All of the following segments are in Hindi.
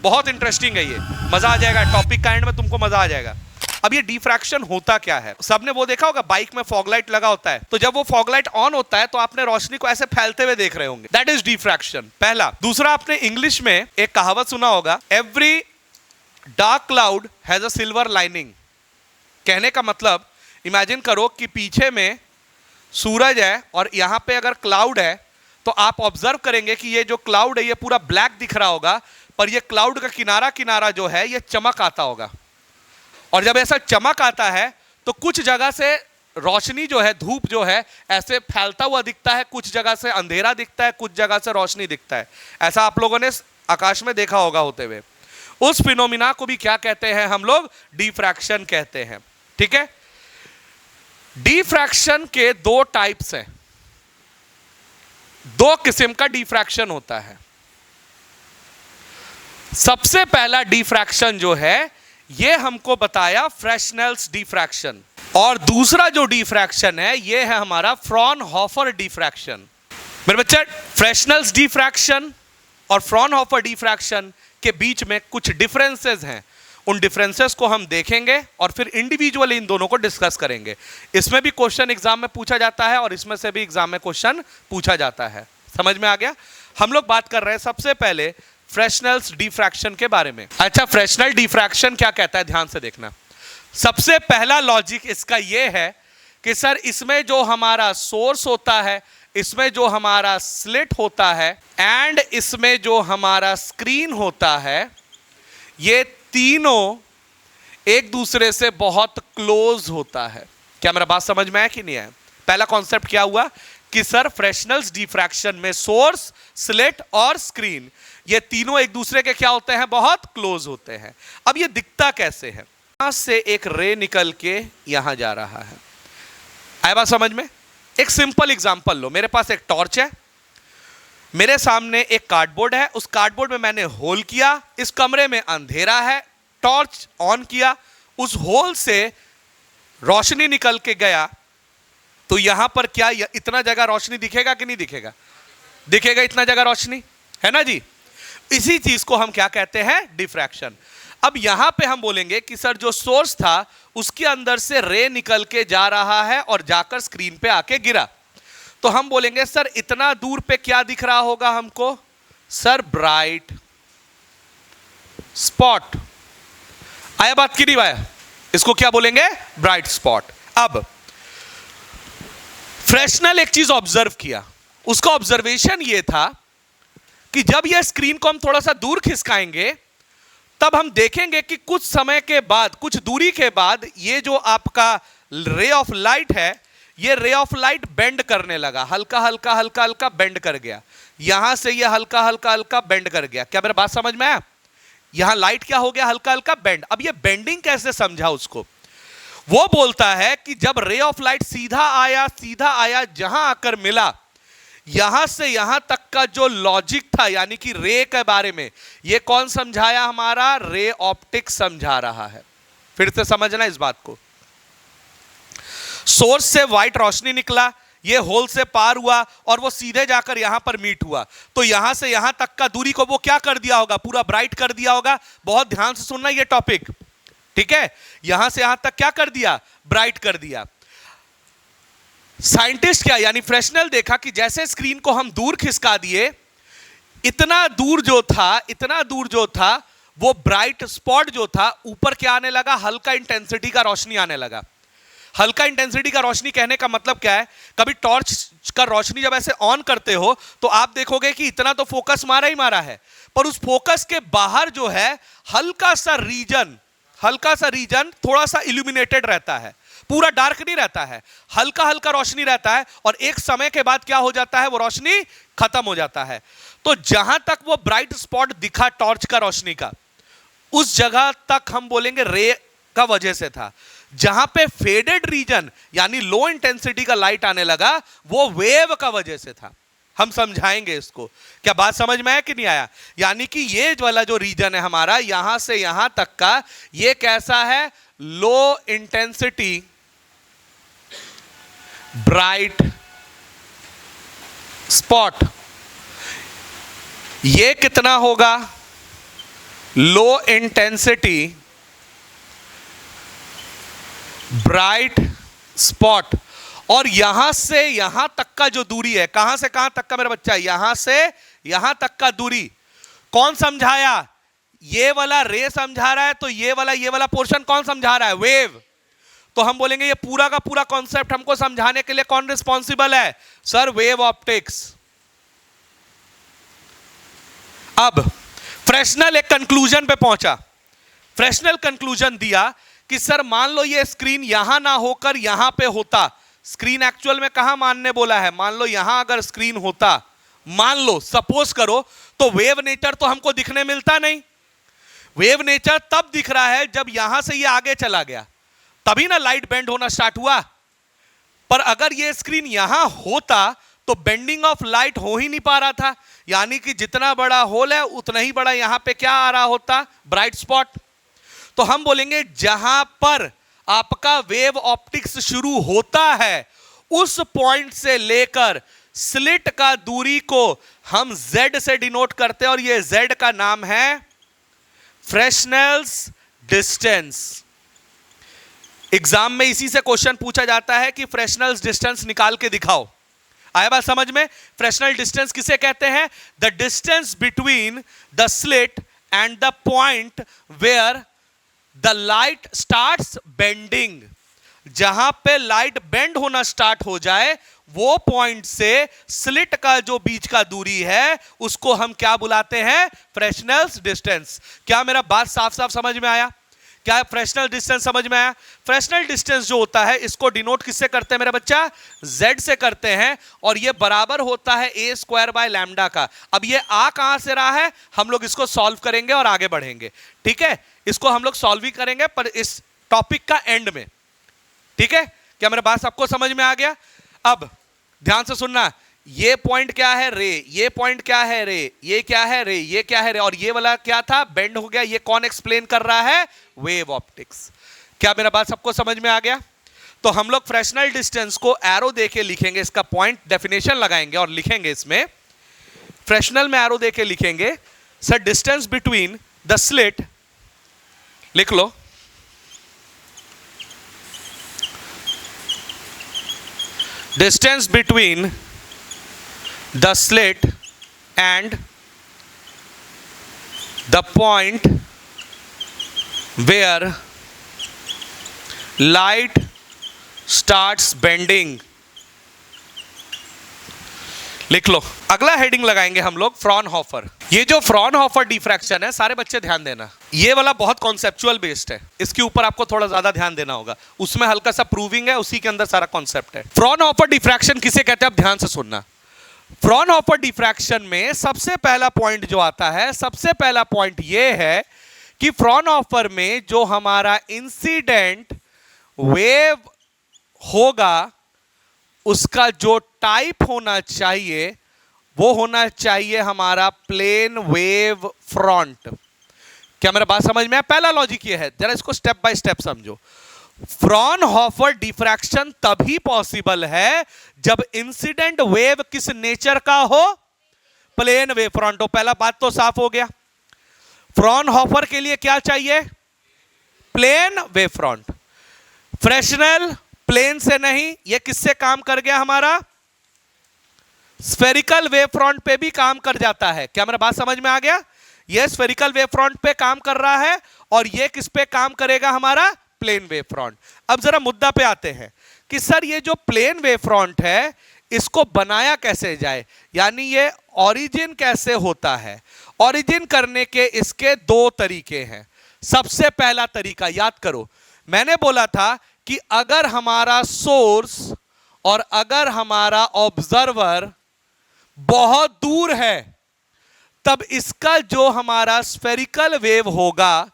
बहुत इंटरेस्टिंग है ये, मजा आ जाएगा, टॉपिक का एंड में तुमको मजा आ जाएगा। अब ये डिफ्रैक्शन होता क्या है? सबने वो देखा होगा, बाइक में फॉग लाइट लगा होता है, तो जब वो फॉग लाइट ऑन होता है तो आपने रोशनी को ऐसे फैलते हुए देख रहे होंगे, दैट इज डिफ्रैक्शन। पहला। दूसरा, आपने इंग्लिश में एक कहावत सुना होगा, every dark cloud has a silver lining. कहने का मतलब, इमेजिन करो कि पीछे में सूरज है और यहां पे अगर क्लाउड है तो आप ऑब्जर्व करेंगे कि ये जो क्लाउड है ये पूरा ब्लैक दिख रहा होगा, पर ये क्लाउड का किनारा किनारा जो है ये चमक आता होगा। और जब ऐसा चमक आता है तो कुछ जगह से रोशनी जो है, धूप जो है, ऐसे फैलता हुआ दिखता है, कुछ जगह से अंधेरा दिखता है, कुछ जगह से रोशनी दिखता है। ऐसा आप लोगों ने आकाश में देखा होगा होते हुए। उस फिनोमिना को भी क्या कहते हैं हम लोग? डिफ्रैक्शन कहते हैं। ठीक है। डिफ्रैक्शन के दो टाइप्स हैं, दो किस्म का डिफ्रैक्शन होता है। सबसे पहला डिफ्रैक्शन जो है ये हमको बताया फ्रेशनेल्स डिफ्रैक्शन, और दूसरा जो डिफ्रैक्शन है ये है हमारा फ्रॉनहोफर डिफ्रैक्शन। मेरे बच्चे, फ्रेशनेल्स डिफ्रैक्शन और फ्रॉनहोफर डिफ्रैक्शन के बीच में कुछ डिफरेंसेस हैं। उन डिफरेंसेस को हम देखेंगे और फिर इंडिविजुअली इन दोनों को डिस्कस करेंगे। इसमें भी क्वेश्चन एग्जाम में पूछा जाता है और इसमें से भी एग्जाम में क्वेश्चन पूछा जाता है। समझ में आ गया? हम लोग बात कर रहे हैं सबसे पहले फ्रेशनेल्स डिफ्रैक्शन के बारे में। अच्छा, फ्रेशनल डिफ्रैक्शन क्या कहता है, ध्यान से देखना। सबसे पहला लॉजिक इसका यह है कि सर इसमें जो हमारा सोर्स होता है, इसमें जो हमारा स्लिट होता है एंड इसमें जो हमारा स्क्रीन होता है, ये तीनों एक दूसरे से बहुत क्लोज होता है। क्या मेरा बात समझ में आया कि नहीं आया? पहला कॉन्सेप्ट क्या हुआ कि सर फ्रेशनेल्स डिफ्रैक्शन में सोर्स, स्लिट और स्क्रीन, ये तीनों एक दूसरे के क्या होते हैं? बहुत क्लोज होते हैं। अब ये दिखता कैसे है? यहां से एक रे निकल के यहां जा रहा है। आया बात समझ में? एक सिंपल एग्जांपल लो। मेरे पास एक टॉर्च है, मेरे सामने एक कार्डबोर्ड है, उस कार्डबोर्ड में मैंने होल किया, इस कमरे में अंधेरा है, टॉर्च ऑन किया, उस होल से रोशनी निकल के गया, तो यहां पर क्या इतना जगह रोशनी दिखेगा कि नहीं दिखेगा? दिखेगा, इतना जगह रोशनी है ना जी। इसी चीज को हम क्या कहते हैं? डिफ्रैक्शन। अब यहां पे हम बोलेंगे कि सर जो सोर्स था उसके अंदर से रे निकल के जा रहा है और जाकर स्क्रीन पे आके गिरा, तो हम बोलेंगे सर इतना दूर पे क्या दिख रहा होगा हमको? Sir bright spot. आया बात की नहीं आया? इसको क्या बोलेंगे? Bright spot. अब फ्रेशनल एक चीज ऑब्जर्व किया, उसका ऑब्जर्वेशन ये था कि जब यह स्क्रीन को हम थोड़ा सा दूर खिसकाएंगे तब हम देखेंगे कि कुछ समय के बाद, कुछ दूरी के बाद, ये जो आपका रे ऑफ लाइट है, ये रे ऑफ लाइट बेंड करने लगा, हल्का हल्का हल्का हल्का बेंड कर गया। यहां से ये हल्का हल्का हल्का बेंड कर गया। क्या मेरा बात समझ में आया? यहां लाइट क्या हो गया? हल्का हल्का बेंड। अब ये बेंडिंग कैसे समझा उसको? वो बोलता है कि जब रे ऑफ लाइट सीधा आया, जहां आकर मिला, यहां से यहां तक का जो लॉजिक था, यानी कि रे के बारे में, ये कौन समझाया? हमारा रे ऑप्टिक्स समझा रहा है। फिर से समझना इस बात को। सोर्स से व्हाइट रोशनी निकला, ये होल से पार हुआ और वो सीधे जाकर यहां पर मीट हुआ, तो यहां से यहां तक का दूरी को वो क्या कर दिया होगा? पूरा ब्राइट कर दिया होगा। बहुत ध्यान से सुनना ये टॉपिक, ठीक है? यहां से यहां तक क्या कर दिया? ब्राइट कर दिया। साइंटिस्ट क्या, यानी फ्रेशनेल, देखा कि जैसे स्क्रीन को हम दूर खिसका दिए, इतना दूर जो था वो ब्राइट स्पॉट जो था, ऊपर क्या आने लगा? हल्का इंटेंसिटी का रोशनी आने लगा। हल्का इंटेंसिटी का रोशनी कहने का मतलब क्या है? कभी टॉर्च का रोशनी जब ऐसे ऑन करते हो तो आप देखोगे कि इतना तो फोकस मारा ही मारा है, पर उस फोकस के बाहर जो है हल्का सा रीजन थोड़ा सा इल्यूमिनेटेड रहता है, पूरा डार्क नहीं रहता है, हल्का हल्का रोशनी रहता है, और एक समय के बाद क्या हो जाता है? वो रोशनी खत्म हो जाता है। तो जहां तक वो ब्राइट स्पॉट दिखा टॉर्च का रोशनी का, उस जगह तक हम बोलेंगे रे का वजह से था। जहां पे फेडेड रीजन यानी लो इंटेंसिटी का लाइट आने लगा, वो वेव का वजह से था। हम समझाएंगे इसको। क्या बात समझ में आया कि नहीं आया? यानी कि ये वाला जो रीजन है हमारा, यहां से यहां तक का, ये कैसा है? Low intensity bright spot. ये कितना होगा? लो इंटेंसिटी ब्राइट स्पॉट, और यहां से यहां तक का जो दूरी है, कहां से कहां तक का मेरा बच्चा, यहां से यहां तक का दूरी कौन समझाया? ये वाला रे समझा रहा है, तो ये वाला पोर्शन कौन समझा रहा है? वेव। तो हम बोलेंगे ये पूरा का पूरा कॉन्सेप्ट हमको समझाने के लिए कौन रिस्पॉन्सिबल है? Sir, wave optics. अब फ्रेशनल एक कंक्लूजन पे पहुंचा। फ्रेशनल कंक्लूजन दिया कि सर मान लो ये स्क्रीन यहां ना होकर यहां पे होता। स्क्रीन एक्चुअल में कहां मानने बोला है? मान लो यहां अगर स्क्रीन होता, मान लो सपोज करो, तो वेव नेचर तो हमको दिखने मिलता नहीं। वेव नेचर तब दिख रहा है जब यहां से ये आगे चला गया, तभी ना लाइट बेंड होना स्टार्ट हुआ। पर अगर ये स्क्रीन यहां होता तो बेंडिंग ऑफ लाइट हो ही नहीं पा रहा था, यानी कि जितना बड़ा होल है उतना ही बड़ा यहां पे क्या आ रहा होता? Bright spot. तो हम बोलेंगे जहां पर आपका वेव ऑप्टिक्स शुरू होता है उस पॉइंट से लेकर स्लिट का दूरी को हम Z से डिनोट करते हैं, और ये Z का नाम है फ्रेशनेल्स डिस्टेंस। एग्जाम में इसी से क्वेश्चन पूछा जाता है कि फ्रेशनेल्स डिस्टेंस निकाल के दिखाओ। आया बात समझ में? फ्रेशनल डिस्टेंस किसे कहते हैं? The distance between the slit and the point where the light starts bending. जहां पे लाइट बेंड होना स्टार्ट हो जाए, वो पॉइंट से स्लिट का जो बीच का दूरी है उसको हम क्या बुलाते हैं? Fresnels distance. क्या मेरा बात साफ साफ समझ में आया? क्या फ्रेशनल डिस्टेंस समझ में आया? फ्रेशनल डिस्टेंस जो होता है इसको डिनोट किससे करते हैं मेरा बच्चा? Z से करते हैं, और ये बराबर होता है a स्क्वायर बाय लैम्डा का। अब ये आ कहां से रहा है? हम लोग इसको सॉल्व करेंगे और आगे बढ़ेंगे, ठीक है? इसको हम लोग सॉल्व ही करेंगे पर इस टॉपिक का एंड में, ठीक है? क्या मेरा बात सबको समझ में आ गया? अब ध्यान से सुनना, ये पॉइंट क्या है? रे। ये पॉइंट क्या है? रे। ये क्या है? रे। ये क्या है? रे। और ये वाला क्या था? बेंड हो गया। ये कौन एक्सप्लेन कर रहा है? Wave optics. क्या मेरा बात सबको समझ में आ गया? तो हम लोग फ्रेशनल डिस्टेंस को एरो देके लिखेंगे, इसका पॉइंट डेफिनेशन लगाएंगे और लिखेंगे इसमें, फ्रेशनल में एरो देके लिखेंगे sir distance between the slit, लिख लो, distance between the slit and the point where light starts bending। लिख लो। अगला हेडिंग लगाएंगे हम लोग फ्रॉनहोफर। ये जो फ्रॉनहोफर डिफ्रैक्शन है, सारे बच्चे ध्यान देना, ये वाला बहुत कॉन्सेप्चुअल बेस्ड है, इसके ऊपर आपको थोड़ा ज्यादा ध्यान देना होगा। उसमें हल्का सा प्रूविंग है, उसी के अंदर सारा कॉन्सेप्ट है। फ्रॉनहोफर डिफ्रैक्शन किसे कहते हैं? अब ध्यान से सुनना। फ्रॉनहोफर डिफ्रैक्शन में सबसे पहला पॉइंट जो आता है, सबसे पहला पॉइंट ये है कि फ्रॉनहोफर में जो हमारा इंसिडेंट वेव होगा उसका जो टाइप होना चाहिए वो होना चाहिए हमारा प्लेन वेव फ्रंट। क्या मेरा बात समझ में है? पहला लॉजिक ये है, जरा इसको स्टेप बाय स्टेप समझो। फ्रॉनहोफर डिफ्रैक्शन तभी पॉसिबल है जब इंसिडेंट वेव किस नेचर का हो? प्लेन वेव फ्रंट हो। पहला बात तो साफ हो गया। फ्रॉनहोफर के लिए क्या चाहिए? Plane wave front. Fresnel plane से नहीं, यह किससे काम कर गया? हमारा स्फेरिकल वेव फ्रंट पे भी काम कर जाता है। क्या मेरा बात समझ में आ गया? यह स्फेरिकल वेव फ्रंट पे काम कर रहा है और यह किस पे काम करेगा? हमारा प्लेन वेव फ्रंट। अब जरा मुद्दा पे आते हैं कि सर ये जो प्लेन वेव फ्रंट है इसको बनाया कैसे जाए, यानी ये ओरिजिन कैसे होता है? ओरिजिन करने के इसके दो तरीके हैं। सबसे पहला तरीका याद करो, मैंने बोला था कि अगर हमारा सोर्स और अगर हमारा ऑब्जर्वर बहुत दूर है तब इसका जो हमारा स्फेरिकल वेव होगा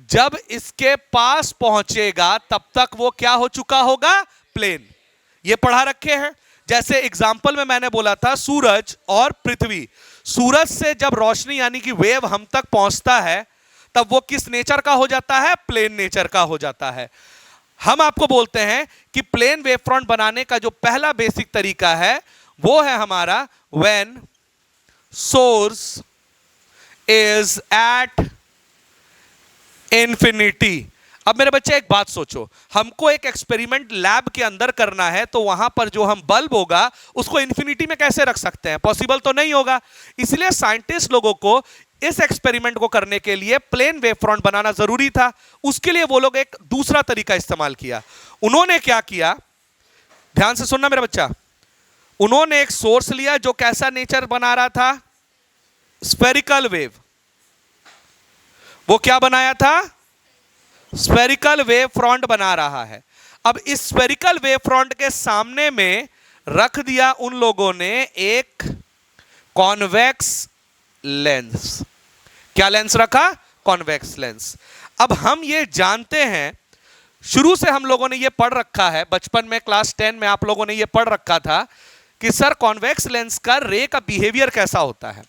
जब इसके पास पहुंचेगा तब तक वो क्या हो चुका होगा? प्लेन। ये पढ़ा रखे हैं। जैसे एग्जाम्पल में मैंने बोला था सूरज और पृथ्वी। सूरज से जब रोशनी यानी कि वेव हम तक पहुंचता है तब वो किस नेचर का हो जाता है? प्लेन नेचर का हो जाता है। हम आपको बोलते हैं कि प्लेन वेव फ्रंट बनाने का जो पहला बेसिक तरीका है वो है हमारा when source is at infinity. अब मेरे बच्चे एक बात सोचो, हमको एक एक्सपेरिमेंट लैब के अंदर करना है, तो वहां पर जो हम बल्ब होगा उसको इन्फिनिटी में कैसे रख सकते हैं? पॉसिबल तो नहीं होगा। इसलिए साइंटिस्ट लोगों को इस एक्सपेरिमेंट को करने के लिए प्लेन वेव फ्रंट बनाना जरूरी था। उसके लिए वो लोग एक दूसरा तरीका इस्तेमाल किया। उन्होंने क्या किया, ध्यान से सुनना मेरा बच्चा। उन्होंने एक सोर्स लिया जो कैसा नेचर बना रहा था? Spherical wave. वो क्या बनाया था? स्फेरिकल वेव फ्रंट बना रहा है। अब इस स्फेरिकल वेव फ्रंट के सामने में रख दिया उन लोगों ने एक कॉन्वेक्स लेंस। क्या लेंस रखा? Convex lens. अब हम ये जानते हैं, शुरू से हम लोगों ने ये पढ़ रखा है, बचपन में क्लास 10 में आप लोगों ने ये पढ़ रखा था कि सर कॉन्वेक्स लेंस का रे का बिहेवियर कैसा होता है।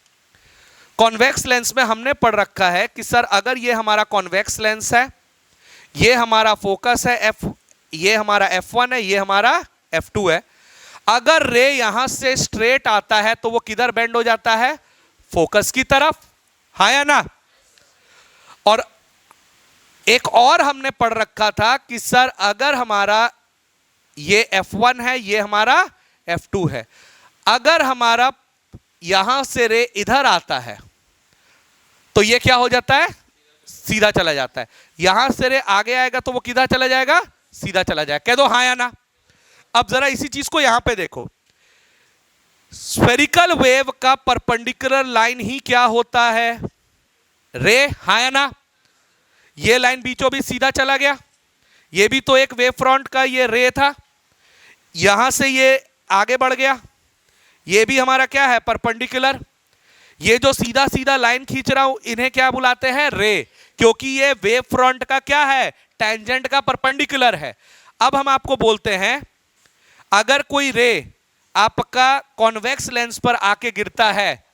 कॉन्वेक्स लेंस में हमने पढ़ रखा है कि सर अगर ये हमारा कॉन्वेक्स लेंस है, ये हमारा फोकस है एफ, ये हमारा F1 है, ये हमारा F2 है। अगर रे यहां से स्ट्रेट आता है तो वो किधर बेंड हो जाता है? फोकस की तरफ, हाँ या ना? और एक और हमने पढ़ रखा था कि सर अगर हमारा ये F1 है, ये हमारा F2 है, अगर हमारा यहां से रे इधर आता है तो ये क्या हो जाता है? सीधा चला जाता है। यहां से रे आगे आएगा तो वो किधर चला जाएगा? सीधा चला जाएगा। कह दो हाँ या ना। अब जरा इसी चीज को यहां पे देखो, स्फेरिकल वेव का परपेंडिकुलर लाइन ही क्या होता है? रे, हाँ या ना? ये लाइन बीचों बीच सीधा चला गया, ये भी तो एक वेव फ्रंट का ये रे था, यहां से ये आगे बढ़ गया, ये भी हमारा क्या है? परपेंडिकुलर। ये जो सीधा सीधा लाइन खींच रहा हूं इन्हें क्या बुलाते हैं? रे, क्योंकि ये वेव फ्रंट का क्या है? टेंजेंट का परपेंडिकुलर है। अब हम आपको बोलते हैं अगर कोई रे आपका कॉन्वेक्स लेंस पर आके गिरता है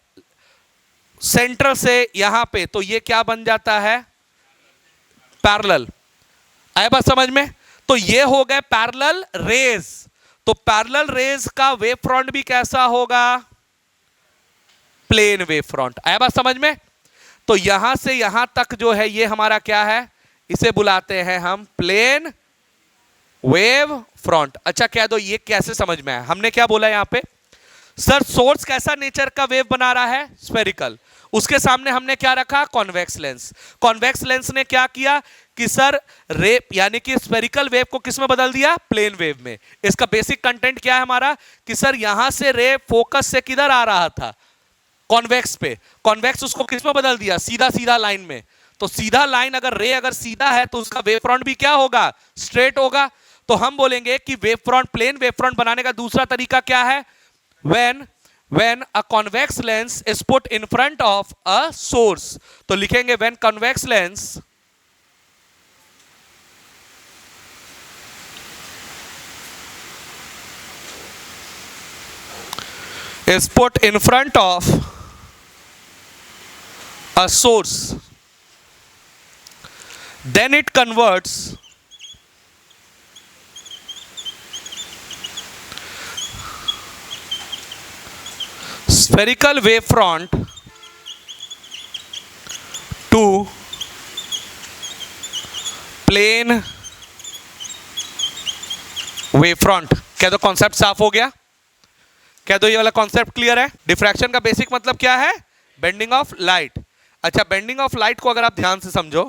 सेंटर से यहां पे, तो ये क्या बन जाता है? पैरेलल। आए बात समझ में? तो ये हो गए पैरेलल रेज। तो पैरेलल रेज का वेव फ्रंट भी कैसा होगा? Plane wave front. आया बात समझ में? तो यहां से यहां तक जो है ये हमारा क्या है? इसे बुलाते हैं हम प्लेन वेव फ्रंट। अच्छा कह दो ये कैसे समझ में आया? हमने क्या बोला यहां पे? सर सोर्स कैसा नेचर का वेव बना रहा है? स्फेरिकल। उसके सामने हमने क्या रखा? Convex lens. कॉन्वेक्स लेंस ने क्या किया कि सर रे यानी कि स्फेरिकल वेव को किस में बदल दिया? प्लेन वेव में। इसका बेसिक कंटेंट क्या है हमारा कि सर यहां से रे फोकस से किधर आ रहा था? कॉन्वेक्स पे। कॉन्वेक्स उसको किस में बदल दिया? सीधा सीधा लाइन में। तो सीधा लाइन अगर रे अगर सीधा है तो उसका वेव फ्रंट भी क्या होगा? स्ट्रेट होगा। तो हम बोलेंगे कि wave front, plane wave front बनाने का दूसरा तरीका क्या है? when a convex lens is put in front of a source, तो लिखेंगे when convex lens is put in front of a source, then it converts spherical wavefront to plane wavefront। कह दो कॉन्सेप्ट साफ हो गया? कह दो ये वाला कॉन्सेप्ट क्लियर है? डिफ्रैक्शन का बेसिक मतलब क्या है? Bending of light. अच्छा बेंडिंग ऑफ लाइट को अगर आप ध्यान से समझो,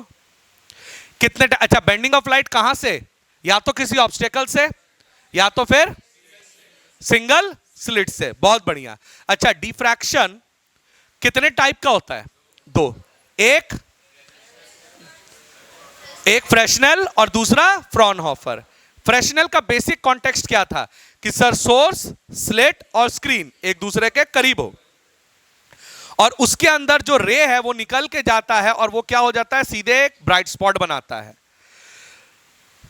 अच्छा बेंडिंग ऑफ लाइट कहां से? या तो किसी ऑब्स्टेकल से या तो फिर सिंगल स्लिट से। बहुत बढ़िया। अच्छा डिफ्रैक्शन कितने टाइप का होता है? दो। एक फ्रेशनेल और दूसरा फ्रॉनहोफर। फ्रेशनेल का बेसिक कॉन्टेक्स्ट क्या था कि सर सोर्स, स्लिट और स्क्रीन एक दूसरे के करीब हो और उसके अंदर जो रे है वो निकल के जाता है और वो क्या हो जाता है? सीधे एक ब्राइट स्पॉट बनाता है।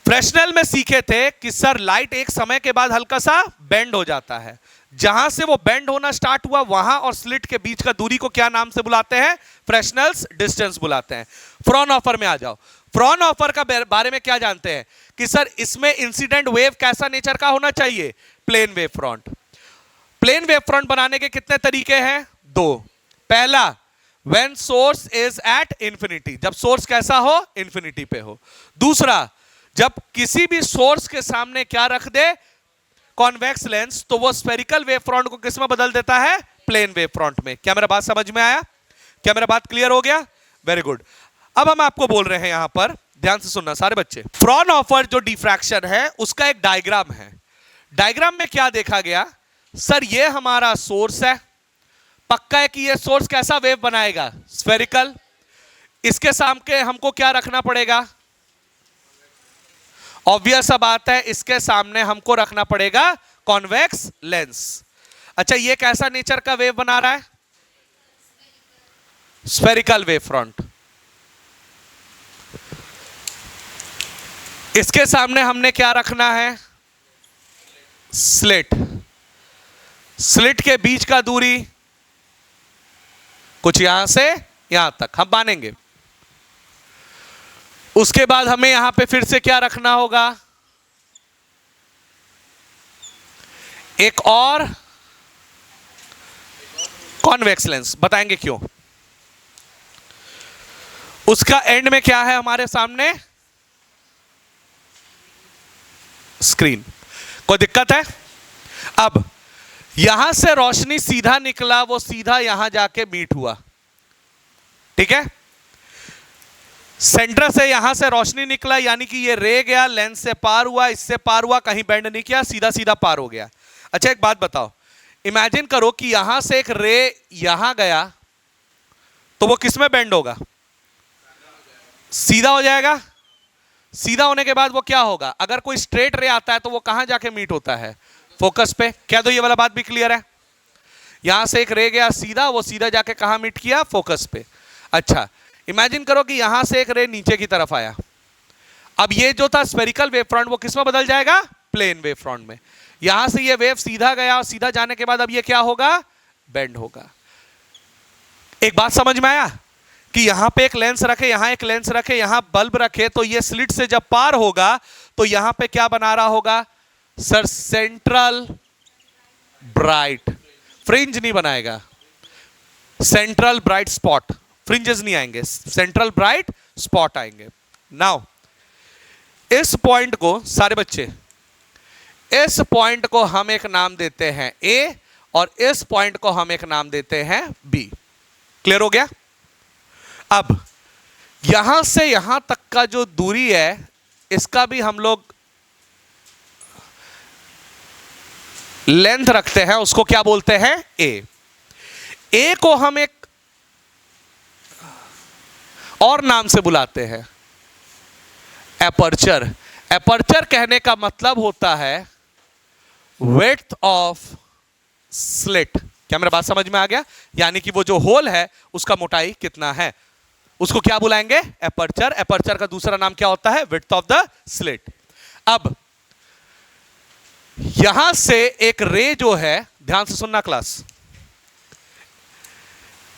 फ्रेशनेल में सीखे थे कि सर लाइट एक समय के बाद हल्का सा बेंड हो जाता है। जहां से वो बेंड होना स्टार्ट हुआ वहां और स्लिट के बीच का दूरी को क्या नाम से बुलाते हैं? फ्रेशनेल्स डिस्टेंस बुलाते हैं। फ्रॉनहोफर में आ जाओ। फ्रॉनहोफर का बारे में क्या जानते हैं कि सर इसमें इंसिडेंट वेव कैसा नेचर का होना चाहिए? Plane wave front. Plane wave front बनाने के कितने तरीके हैं? दो। पहला when source is at infinity, जब सोर्स कैसा हो, इंफिनिटी पे हो। दूसरा, जब किसी भी सोर्स के सामने क्या रख दे, कॉन्वेक्स लेंस, तो वो स्फेरिकल वेव फ्रंट को किस में बदल देता है, प्लेन वेव फ्रंट में। क्या मेरा बात समझ में आया? क्या मेरा बात क्लियर हो गया? Very good. अब हम आपको बोल रहे हैं यहां पर, ध्यान से सुनना सारे बच्चे। फ्रॉनहोफर जो डिफ्रैक्शन है उसका एक डायग्राम है। डायग्राम में क्या देखा गया, सर ये हमारा सोर्स है, पक्का है कि ये सोर्स कैसा वेव बनाएगा, स्फेरिकल। इसके सामने हमको क्या रखना पड़ेगा, ऑब्वियस सा बात है, इसके सामने हमको रखना पड़ेगा कॉन्वेक्स लेंस। अच्छा, ये कैसा नेचर का वेव बना रहा है, स्फेरिकल वेव फ्रंट। इसके सामने हमने क्या रखना है, स्लिट। स्लिट के बीच का दूरी कुछ यहां से यहां तक हम मानेंगे। उसके बाद हमें यहां पे फिर से क्या रखना होगा, एक और कॉन्वेक्स लेंस, बताएंगे क्यों। उसका एंड में क्या है हमारे सामने, स्क्रीन। कोई दिक्कत है? अब यहां से रोशनी सीधा निकला, वो सीधा यहां जाके मीट हुआ, ठीक है। सेंटर से यहां से रोशनी निकला, यानी कि ये रे गया, लेंस से पार हुआ, इससे पार हुआ, कहीं बेंड नहीं किया, सीधा सीधा पार हो गया। अच्छा, एक बात बताओ, इमेजिन करो कि यहां से एक रे यहां गया, तो वो किस में बेंड होगा, सीधा हो जाएगा। सीधा होने के बाद वो क्या होगा, अगर कोई स्ट्रेट रे आता है तो वो कहां जाके मीट होता है, फोकस पे। क्या तो ये वाला बात भी क्लियर है? यहां से एक रे गया सीधा, वो सीधा जाके कहां मीट किया, फोकस पे। अच्छा, इमेजिन करो कि यहां से एक रे नीचे की तरफ आया। अब ये जो था स्फेरिकल वेव फ्रंट, वो किस में बदल जाएगा, प्लेन वेव फ्रंट में। यहां से ये वेव सीधा गया, और सीधा जाने के बाद अब ये क्या होगा, बेंड होगा। एक बात समझ में आया कि यहां पे एक लेंस रखे, यहां एक लेंस रखे, यहां बल्ब रखे, तो ये स्लिट से जब पार होगा तो यहां पे क्या बना रहा होगा, सर सेंट्रल ब्राइट, फ्रिंज नहीं बनाएगा, सेंट्रल ब्राइट स्पॉट, फ्रिंजेस नहीं आएंगे, सेंट्रल ब्राइट स्पॉट आएंगे। नाउ इस पॉइंट को, सारे बच्चे, इस पॉइंट को हम एक नाम देते हैं ए, और इस पॉइंट को हम एक नाम देते हैं बी। क्लियर हो गया? अब यहां से यहां तक का जो दूरी है, इसका भी हम लोग लेंथ रखते हैं, उसको क्या बोलते हैं, ए। ए को हम एक और नाम से बुलाते हैं, एपर्चर। एपर्चर कहने का मतलब होता है विड्थ ऑफ स्लिट। क्या मेरा बात समझ में आ गया? यानी कि वो जो होल है उसका मोटाई कितना है, उसको क्या बुलाएंगे, एपर्चर। एपर्चर का दूसरा नाम क्या होता है, विड्थ ऑफ द स्लिट। अब यहां से एक रे जो है, ध्यान से सुनना क्लास,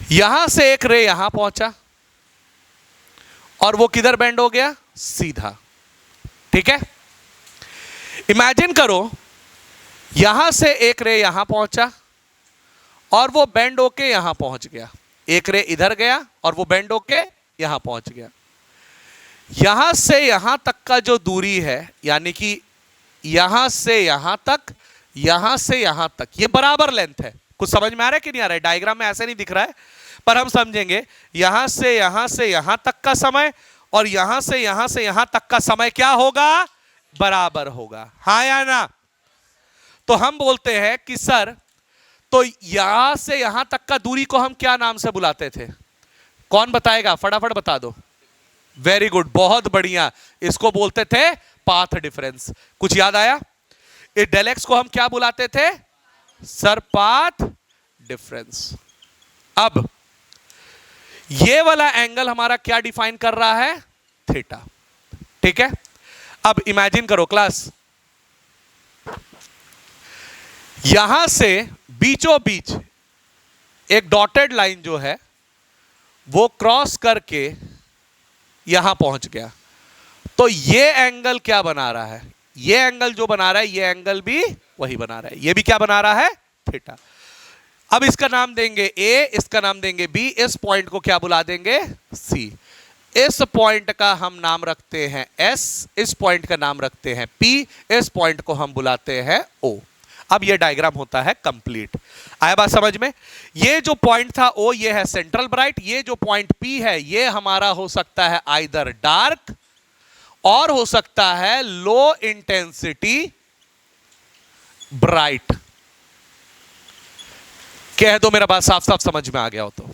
यहां से एक रे यहां पहुंचा, और वो किधर बेंड हो गया, सीधा, ठीक है। इमेजिन करो यहां से एक रे यहां पहुंचा, और वो बेंड होके यहां पहुंच गया। एक रे इधर गया और वो बेंड होके यहां पहुंच गया। यहां से यहां तक का जो दूरी है, यानी कि यहां से यहां तक, यहां से यहां तक, ये बराबर लेंथ है। कुछ समझ में आ रहा है कि नहीं आ रहा है? डायग्राम में ऐसे नहीं दिख रहा है, पर हम समझेंगे। यहां से यहां तक का समय, और यहां से यहां तक का समय क्या होगा, बराबर होगा, हाँ या ना? तो हम बोलते हैं कि सर, तो यहां से यहां तक का दूरी को हम क्या नाम से बुलाते थे? कौन बताएगा, फटाफट बता दो। वेरी गुड, बहुत बढ़िया, इसको बोलते थे पाथ डिफरेंस। कुछ याद आया? इस डेल एक्स को हम क्या बुलाते थे, सर पाथ डिफरेंस। अब ये वाला एंगल हमारा क्या डिफाइन कर रहा है, थीटा, ठीक है। अब इमेजिन करो क्लास, यहां से बीचों बीच एक डॉटेड लाइन जो है वो क्रॉस करके यहां पहुंच गया, तो ये एंगल क्या बना रहा है, ये एंगल जो बना रहा है, ये एंगल भी वही बना रहा है, ये भी क्या बना रहा है, थीटा। अब इसका नाम देंगे ए, इसका नाम देंगे बी, इस पॉइंट को क्या बुला देंगे? सी। इस पॉइंट का हम नाम रखते हैं एस, इस पॉइंट का नाम रखते हैं पी, इस पॉइंट को हम बुलाते हैं ओ। अब ये डायग्राम होता है कंप्लीट। आया बात समझ में? ये जो पॉइंट था ओ, ये है सेंट्रल ब्राइट, ये जो पॉइंट पी है ये हमारा हो सकता है आइदर डार्क और हो सकता है लो इंटेंसिटी ब्राइट। कह दो मेरा बात साफ साफ समझ में आ गया हो तो।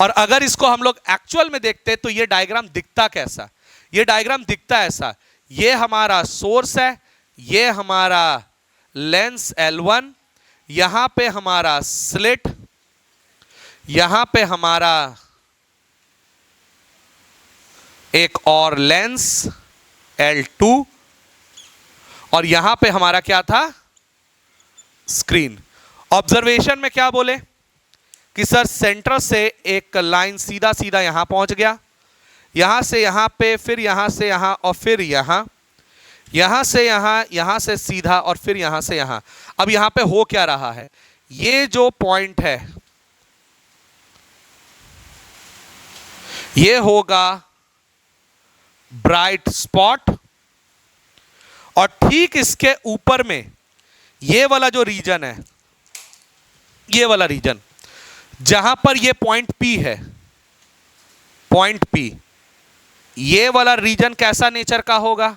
और अगर इसको हम लोग एक्चुअल में देखते तो ये डायग्राम दिखता कैसा? ये डायग्राम दिखता ऐसा, ये हमारा सोर्स है, ये हमारा लेंस L1, यहां पे हमारा स्लिट, यहां पे हमारा एक और लेंस L2 और यहां पे हमारा क्या था? स्क्रीन। ऑब्जर्वेशन में क्या बोले कि सर सेंटर से एक लाइन सीधा सीधा यहां पहुंच गया, यहां से यहां पे, फिर यहां से यहां और फिर यहां, यहां से यहां, यहां से सीधा और फिर यहां से यहां। अब यहां पे हो क्या रहा है? ये जो पॉइंट है ये होगा ब्राइट स्पॉट और ठीक इसके ऊपर में ये वाला जो रीजन है, ये वाला रीजन जहां पर ये पॉइंट P है, पॉइंट P, ये वाला रीजन कैसा नेचर का होगा?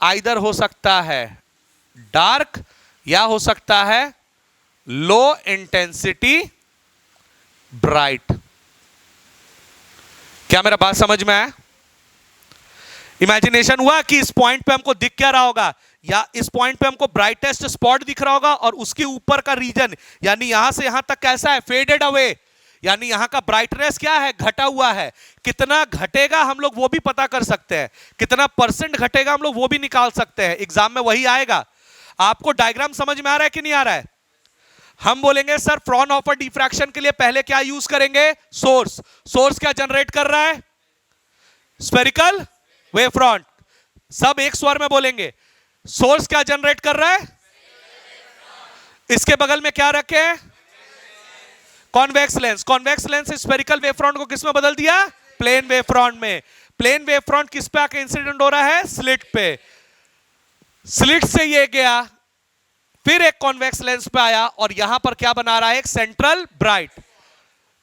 आइदर हो सकता है डार्क या हो सकता है लो इंटेंसिटी ब्राइट। क्या मेरा बात समझ में आया? इमेजिनेशन हुआ कि इस पॉइंट पे हमको दिख क्या रहा होगा, या इस पॉइंट पे हमको ब्राइटेस्ट स्पॉट दिख रहा होगा और उसके ऊपर का रीजन यानी यहां से यहां तक कैसा है? फेडेड अवे, यानी यहां का ब्राइटनेस क्या है? घटा हुआ है। कितना घटेगा हम लोग वो भी पता कर सकते हैं, कितना परसेंट घटेगा हम लोग वो भी निकाल सकते हैं। एग्जाम में वही आएगा। आपको डायग्राम समझ में आ रहा है कि नहीं आ रहा है? हम बोलेंगे सर फ्रॉनहोफर डिफ्रैक्शन के लिए पहले क्या यूज करेंगे? सोर्स। सोर्स क्या जनरेट कर रहा है? Spherical wave front. सब एक स्वर में बोलेंगे। सोर्स क्या जनरेट कर रहा है? इसके बगल में क्या रखे? Convex lens. Convex lens spherical wave front को किस में बदल दिया? प्लेन वेव फ्रंट में। प्लेन वेव फ्रंट किस पे आके इंसिडेंट हो रहा है? स्लिट पे। स्लिट से ये गया, फिर एक कॉन्वेक्स लेंस पे आया और यहां पर क्या बना रहा है? एक सेंट्रल ब्राइट।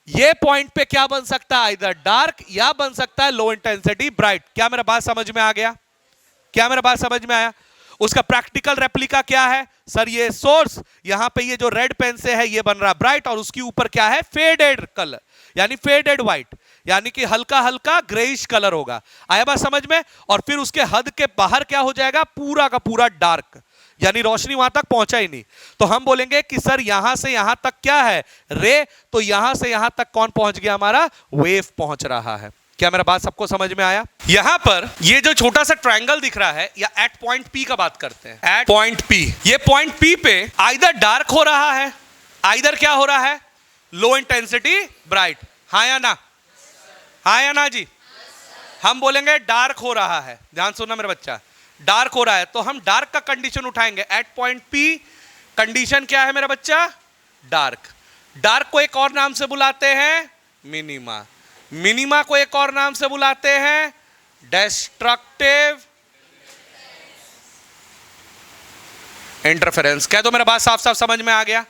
ये पॉइंट पे क्या बन सकता है? इधर डार्क या बन सकता है लो इंटेंसिटी ब्राइट। क्या मेरा बात समझ में आ गया? क्या मेरा बात समझ में आया? उसका प्रैक्टिकल रेप्लिका क्या है? सर ये सोर्स, यहां पे ये जो रेड पेन से है ये बन रहा ब्राइट और उसके ऊपर क्या है? फेडेड कलर, यानी फेडेड व्हाइट, यानी कि हल्का हल्का ग्रेइश कलर होगा। आया बात समझ में? और फिर उसके हद के बाहर क्या हो जाएगा? पूरा का पूरा डार्क, यानी रोशनी वहां तक पहुंचा ही नहीं। तो हम बोलेंगे कि सर यहां से यहां तक क्या है? रे। तो यहां से यहां तक कौन पहुंच गया? हमारा वेव पहुंच रहा है। क्या मेरा बात सबको समझ में आया? यहां पर ये जो छोटा सा ट्रायंगल दिख रहा है, या एट पॉइंट P का बात करते हैं, एट पॉइंट P, ये पॉइंट P पे आइदर डार्क हो रहा है, आइदर क्या हो रहा है? Low intensity bright. हाँ या ना? हाँ या ना जी? हम बोलेंगे डार्क हो रहा है। ध्यान सुनना मेरा बच्चा, डार्क हो रहा है तो हम डार्क का कंडीशन उठाएंगे। एट पॉइंट P कंडीशन क्या है मेरा बच्चा? डार्क। डार्क को एक और नाम से बुलाते हैं मिनिमा। मिनिमा को एक और नाम से बुलाते हैं डिस्ट्रक्टिव इंटरफेरेंस। कह दो मेरा बात साफ साफ समझ में आ गया?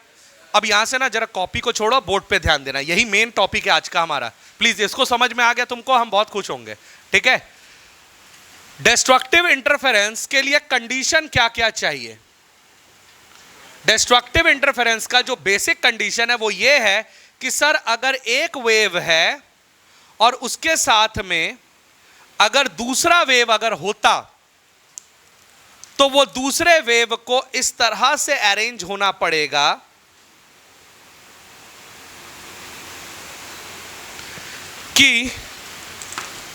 अब यहां से ना जरा कॉपी को छोड़ो, बोर्ड पे ध्यान देना। यही मेन टॉपिक है आज का हमारा। प्लीज इसको समझ में आ गया तुमको, हम बहुत खुश होंगे। ठीक है? डिस्ट्रक्टिव इंटरफेरेंस के लिए कंडीशन क्या क्या चाहिए? डिस्ट्रक्टिव इंटरफेरेंस का जो बेसिक कंडीशन है वो ये है कि सर अगर एक वेव है और उसके साथ में अगर दूसरा वेव अगर होता तो वो दूसरे वेव को इस तरह से अरेंज होना पड़ेगा कि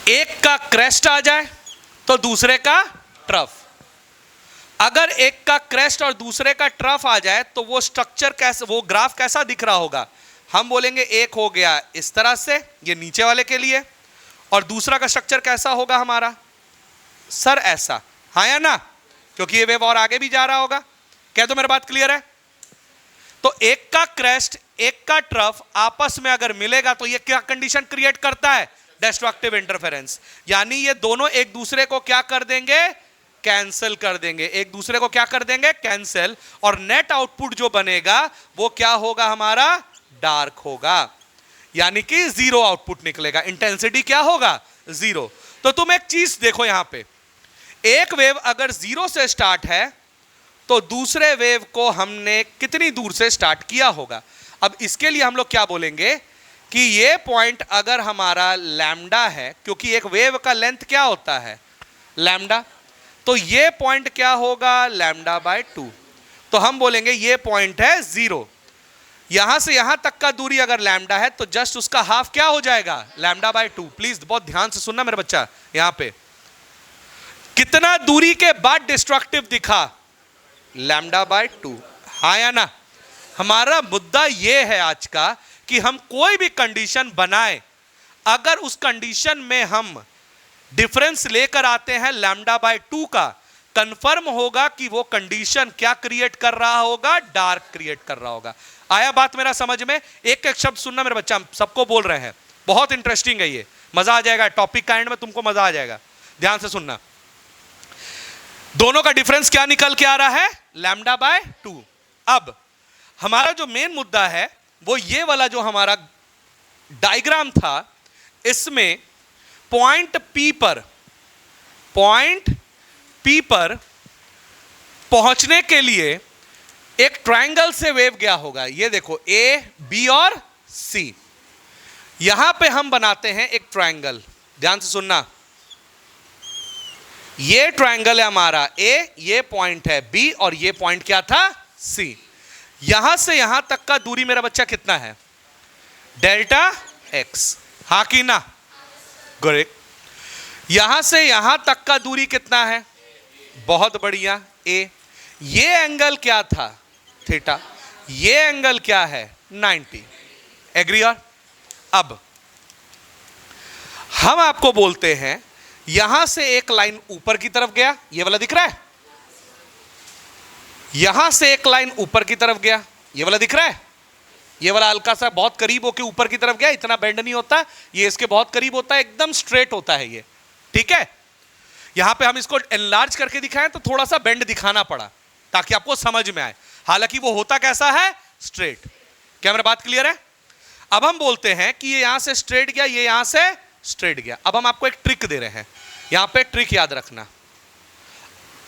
एक का क्रेस्ट आ जाए तो दूसरे का ट्रफ। अगर एक का क्रेस्ट और दूसरे का ट्रफ आ जाए तो वो स्ट्रक्चर कैसा, वो ग्राफ कैसा दिख रहा होगा? हम बोलेंगे एक हो गया इस तरह से, ये नीचे वाले के लिए, और दूसरा का स्ट्रक्चर कैसा होगा हमारा? सर ऐसा। हाँ या ना? क्योंकि ये वेव और आगे भी जा रहा होगा। क्या तो मेरी बात क्लियर है? तो एक का क्रेस्ट एक का ट्रफ आपस में अगर मिलेगा तो ये क्या कंडीशन क्रिएट करता है? Destructive interference. यानी ये दोनों एक दूसरे को क्या कर देंगे? कैंसिल कर देंगे। एक दूसरे को क्या कर देंगे? कैंसिल। और नेट आउटपुट जो बनेगा वो क्या होगा? हमारा डार्क होगा, यानी कि जीरो आउटपुट निकलेगा। इंटेंसिटी क्या होगा? जीरो। तो तुम एक चीज देखो यहां पे, एक वेव अगर जीरो से स्टार्ट है तो दूसरे वेव को हमने कितनी दूर से स्टार्ट किया होगा? अब इसके लिए हम लोग क्या बोलेंगे कि ये पॉइंट अगर हमारा लैम्डा है, क्योंकि एक वेव का लेंथ क्या होता है? लैम्डा। तो ये पॉइंट क्या होगा? Lambda by 2। तो हम बोलेंगे ये पॉइंट है जीरो। यहां से यहां तक का दूरी अगर लैम्डा है तो जस्ट उसका हाफ क्या हो जाएगा? Lambda by 2। प्लीज बहुत ध्यान से सुनना मेरे बच्चा। यहां पे कितना दूरी के बाद डिस्ट्रक्टिव दिखा? Lambda by 2। हाँ या ना? हमारा मुद्दा यह है आज का कि हम कोई भी कंडीशन बनाए, अगर उस कंडीशन में हम डिफरेंस लेकर आते हैं लैम्डा बाय 2 का, कंफर्म होगा कि वो कंडीशन क्या क्रिएट कर रहा होगा? डार्क क्रिएट कर रहा होगा। आया बात मेरा समझ में? एक एक शब्द सुनना मेरे बच्चा, सबको बोल रहे हैं, बहुत इंटरेस्टिंग है ये, मजा आ जाएगा। टॉपिक का एंड में तुमको मजा आ जाएगा, ध्यान से सुनना। दोनों का डिफरेंस क्या निकल के आ रहा है? Lambda by 2। अब हमारा जो मेन मुद्दा है वो ये वाला जो हमारा डायग्राम था, इसमें पॉइंट पी पर पहुंचने के लिए एक ट्रायंगल से वेव गया होगा। ये देखो ए, बी और सी। यहां पे हम बनाते हैं एक ट्रायंगल, ध्यान से सुनना। ये ट्रायंगल है हमारा ए, ये पॉइंट है बी और ये पॉइंट क्या था? सी। यहां से यहां तक का दूरी मेरा बच्चा कितना है? Delta x. हाँ कि ना? गुड। यहां से यहां तक का दूरी कितना है? बहुत बढ़िया, ए। ये एंगल क्या था? थीटा। ये एंगल क्या है? 90। एग्री? और अब हम आपको बोलते हैं यहां से एक लाइन ऊपर की तरफ गया, ये वाला दिख रहा है? यहां से एक लाइन ऊपर की तरफ गया, ये वाला दिख रहा है? ये वाला हल्का सा बहुत करीब होके ऊपर की तरफ गया, इतना बेंड नहीं होता, ये इसके बहुत करीब होता है, एकदम स्ट्रेट होता है ये, ठीक है? यहां पे हम इसको एनलार्ज करके दिखाएं तो थोड़ा सा बेंड दिखाना पड़ा ताकि आपको समझ में आए, हालांकि वो होता कैसा है? स्ट्रेट। क्या मेरा बात क्लियर है? अब हम बोलते हैं कि ये यहां से स्ट्रेट गया, ये यहां से स्ट्रेट गया। अब हम आपको एक ट्रिक दे रहे हैं, यहां पे ट्रिक याद रखना।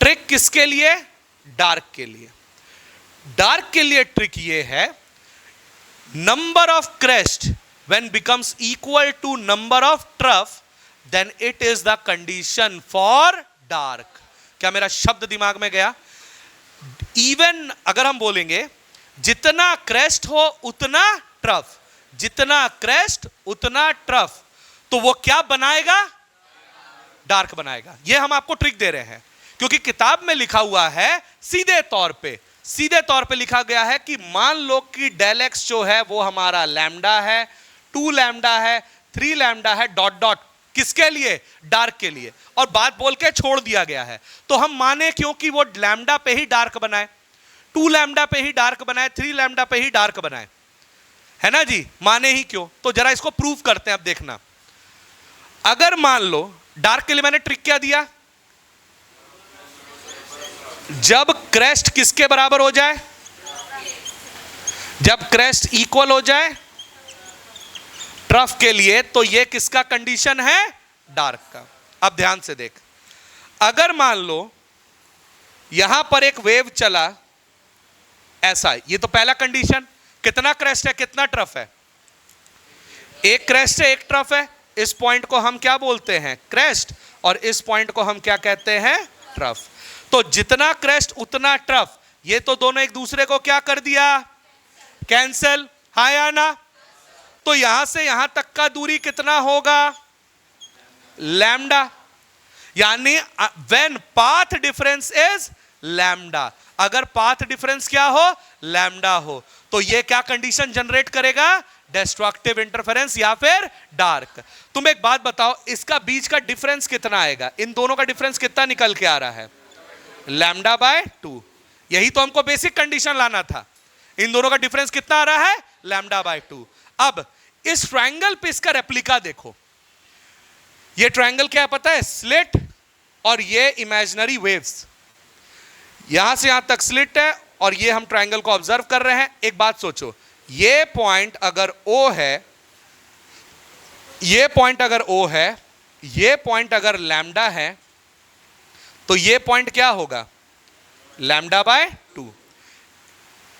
ट्रिक किसके लिए? डार्क के लिए। डार्क के लिए ट्रिक ये है, number of crest when becomes equal to number of trough then it is the condition for dark. क्या मेरा शब्द दिमाग में गया? इवन अगर हम बोलेंगे जितना क्रेस्ट हो उतना ट्रफ, जितना क्रेस्ट उतना ट्रफ, तो वो क्या बनाएगा? डार्क बनाएगा। ये हम आपको ट्रिक दे रहे हैं क्योंकि किताब में लिखा हुआ है सीधे तौर पे लिखा गया है कि मान लो कि डेल एक्स जो है वो हमारा लैम्डा है, 2 लैम्डा है, 3 लैम्डा है, डॉट डॉट। किसके लिए? डार्क के लिए। और बात बोल के छोड़ दिया गया है, तो हम माने क्योंकि वो लैम्डा पे ही डार्क बनाए, 2 लैम्डा पे ही डार्क बनाए, 3 लैम्डा पे ही डार्क बनाए, है ना जी? माने ही क्यों? तो जरा इसको प्रूव करते हैं। अब देखना, अगर मान लो डार्क के लिए मैंने ट्रिक क्या दिया? जब क्रेस्ट किसके बराबर हो जाए? जब क्रेस्ट इक्वल हो जाए ट्रफ के लिए, तो ये किसका कंडीशन है? डार्क का। अब ध्यान से देख, अगर मान लो यहां पर एक वेव चला ऐसा, ये तो पहला कंडीशन, कितना क्रेस्ट है कितना ट्रफ है? एक क्रेस्ट है एक ट्रफ है। इस पॉइंट को हम क्या बोलते हैं? क्रेस्ट। और इस पॉइंट को हम क्या कहते हैं? ट्रफ। तो जितना क्रेस्ट उतना ट्रफ, ये तो दोनों एक दूसरे को क्या कर दिया? कैंसिल। हाँ या ना? तो यहां से यहां तक का दूरी कितना होगा? लैम्डा। यानी when path difference is lambda, अगर पाथ डिफरेंस क्या हो? लैम्डा हो, तो ये क्या कंडीशन जनरेट करेगा? डिस्ट्रक्टिव इंटरफेरेंस या फिर डार्क। तुम एक बात बताओ, इसका बीच का डिफरेंस कितना आएगा? इन दोनों का डिफरेंस कितना निकल के आ रहा है? Lambda by 2। यही तो हमको बेसिक कंडीशन लाना था। इन दोनों का डिफरेंस कितना आ रहा है? Lambda by 2। अब इस ट्रायंगल पे इसका रेप्लिका देखो, ये ट्रायंगल क्या है पता है? स्लिट और ये इमेजिनरी वेव्स, यहां से यहां तक स्लिट है और ये हम ट्रायंगल को ऑब्जर्व कर रहे हैं। एक बात सोचो, ये पॉइंट अगर O है, ये पॉइंट अगर O है, ये पॉइंट अगर लैम्डा है, तो ये पॉइंट क्या होगा? Lambda by 2।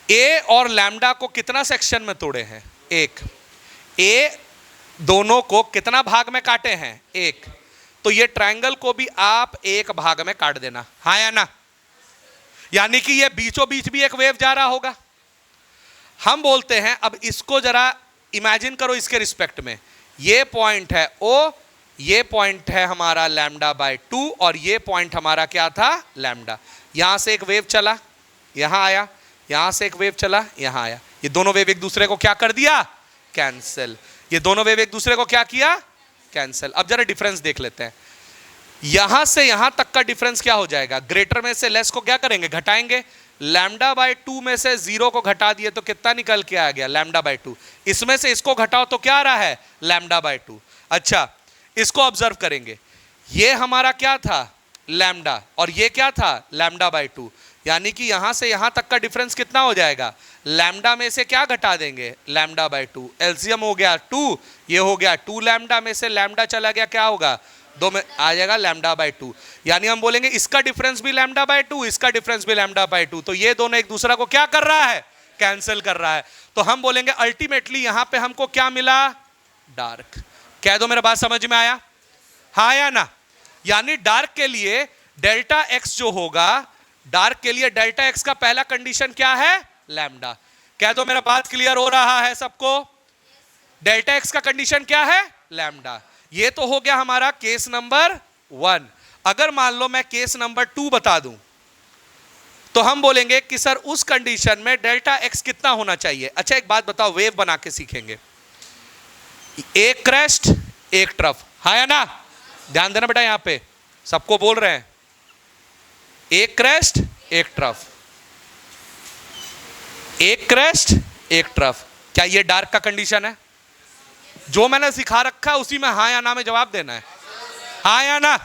ए और लैम्डा को कितना सेक्शन में तोड़े हैं? एक। ए दोनों को कितना भाग में काटे हैं? एक। तो ये ट्रायंगल को भी आप एक भाग में काट देना, हाँ या ना? यानी कि ये बीचों बीच भी एक वेव जा रहा होगा। हम बोलते हैं, अब इसको जरा इमेजिन करो इसके रिस्पेक्ट में, ये पॉइंट है O, ये पॉइंट है हमारा लैम्डा बाय 2 और ये पॉइंट हमारा क्या था? लैम्डा। यहां से एक वेव चला, यहां आया, यहां से एक वेव चला, यहां आया, ये दोनों वेव एक दूसरे को क्या कर दिया? कैंसिल। ये दोनों वेव एक दूसरे को क्या किया? कैंसिल। अब जरा डिफरेंस देख लेते हैं। यहां से यहां तक का डिफरेंस क्या हो जाएगा? ग्रेटर में से लेस को क्या करेंगे? घटाएंगे। लैम्डा बाय 2 में से 0 को घटा दिए तो कितना निकल के आ गया? Lambda by 2। इसमें से इसको घटाओ तो क्या आ रहा है? Lambda by 2। अच्छा, इसको ऑब्जर्व करेंगे, ये हमारा क्या था? लैम्डा, और ये क्या था? Lambda by 2। यानी कि यहां से यहां तक का डिफरेंस कितना हो जाएगा? लैम्डा में से क्या घटा देंगे? Lambda by 2। एलसीएम हो गया 2, ये हो गया 2 लैम्डा में से लैम्डा चला गया, क्या होगा? 2 में आ जाएगा लैम्डा बाय 2। यानी हम बोलेंगे इसका डिफरेंस भी लैम्डा बाय 2, इसका डिफरेंस भी लैम्डा बाय 2। तो ये दोनों एक दूसरा को क्या कर रहा है? कैंसिल कर रहा है। तो हम बोलेंगे अल्टीमेटली यहां पे हमको क्या मिला? डार्क। कह दो मेरा बात समझ में आया, हाँ या ना? यानी डार्क के लिए डेल्टा एक्स जो होगा, डार्क के लिए डेल्टा एक्स का पहला कंडीशन क्या है? लैम्डा। कह दो मेरा बात क्लियर हो रहा है सबको? डेल्टा एक्स का कंडीशन क्या है? लैम्डा। ये तो हो गया हमारा केस नंबर 1। अगर मान लो मैं केस नंबर 2 बता दूं, तो हम बोलेंगे कि सर उस कंडीशन में डेल्टा एक्स कितना होना चाहिए? अच्छा एक बात बताओ, वेव बना के सीखेंगे, एक क्रेस्ट एक ट्रफ, हाँ या ना? ध्यान देना बेटा, यहां पे सबको बोल रहे हैं, एक क्रेस्ट एक ट्रफ, एक क्रेस्ट एक ट्रफ। क्या ये डार्क का कंडीशन है? जो मैंने सिखा रखा है उसी में हाँ या ना में जवाब देना है, हाँ या ना?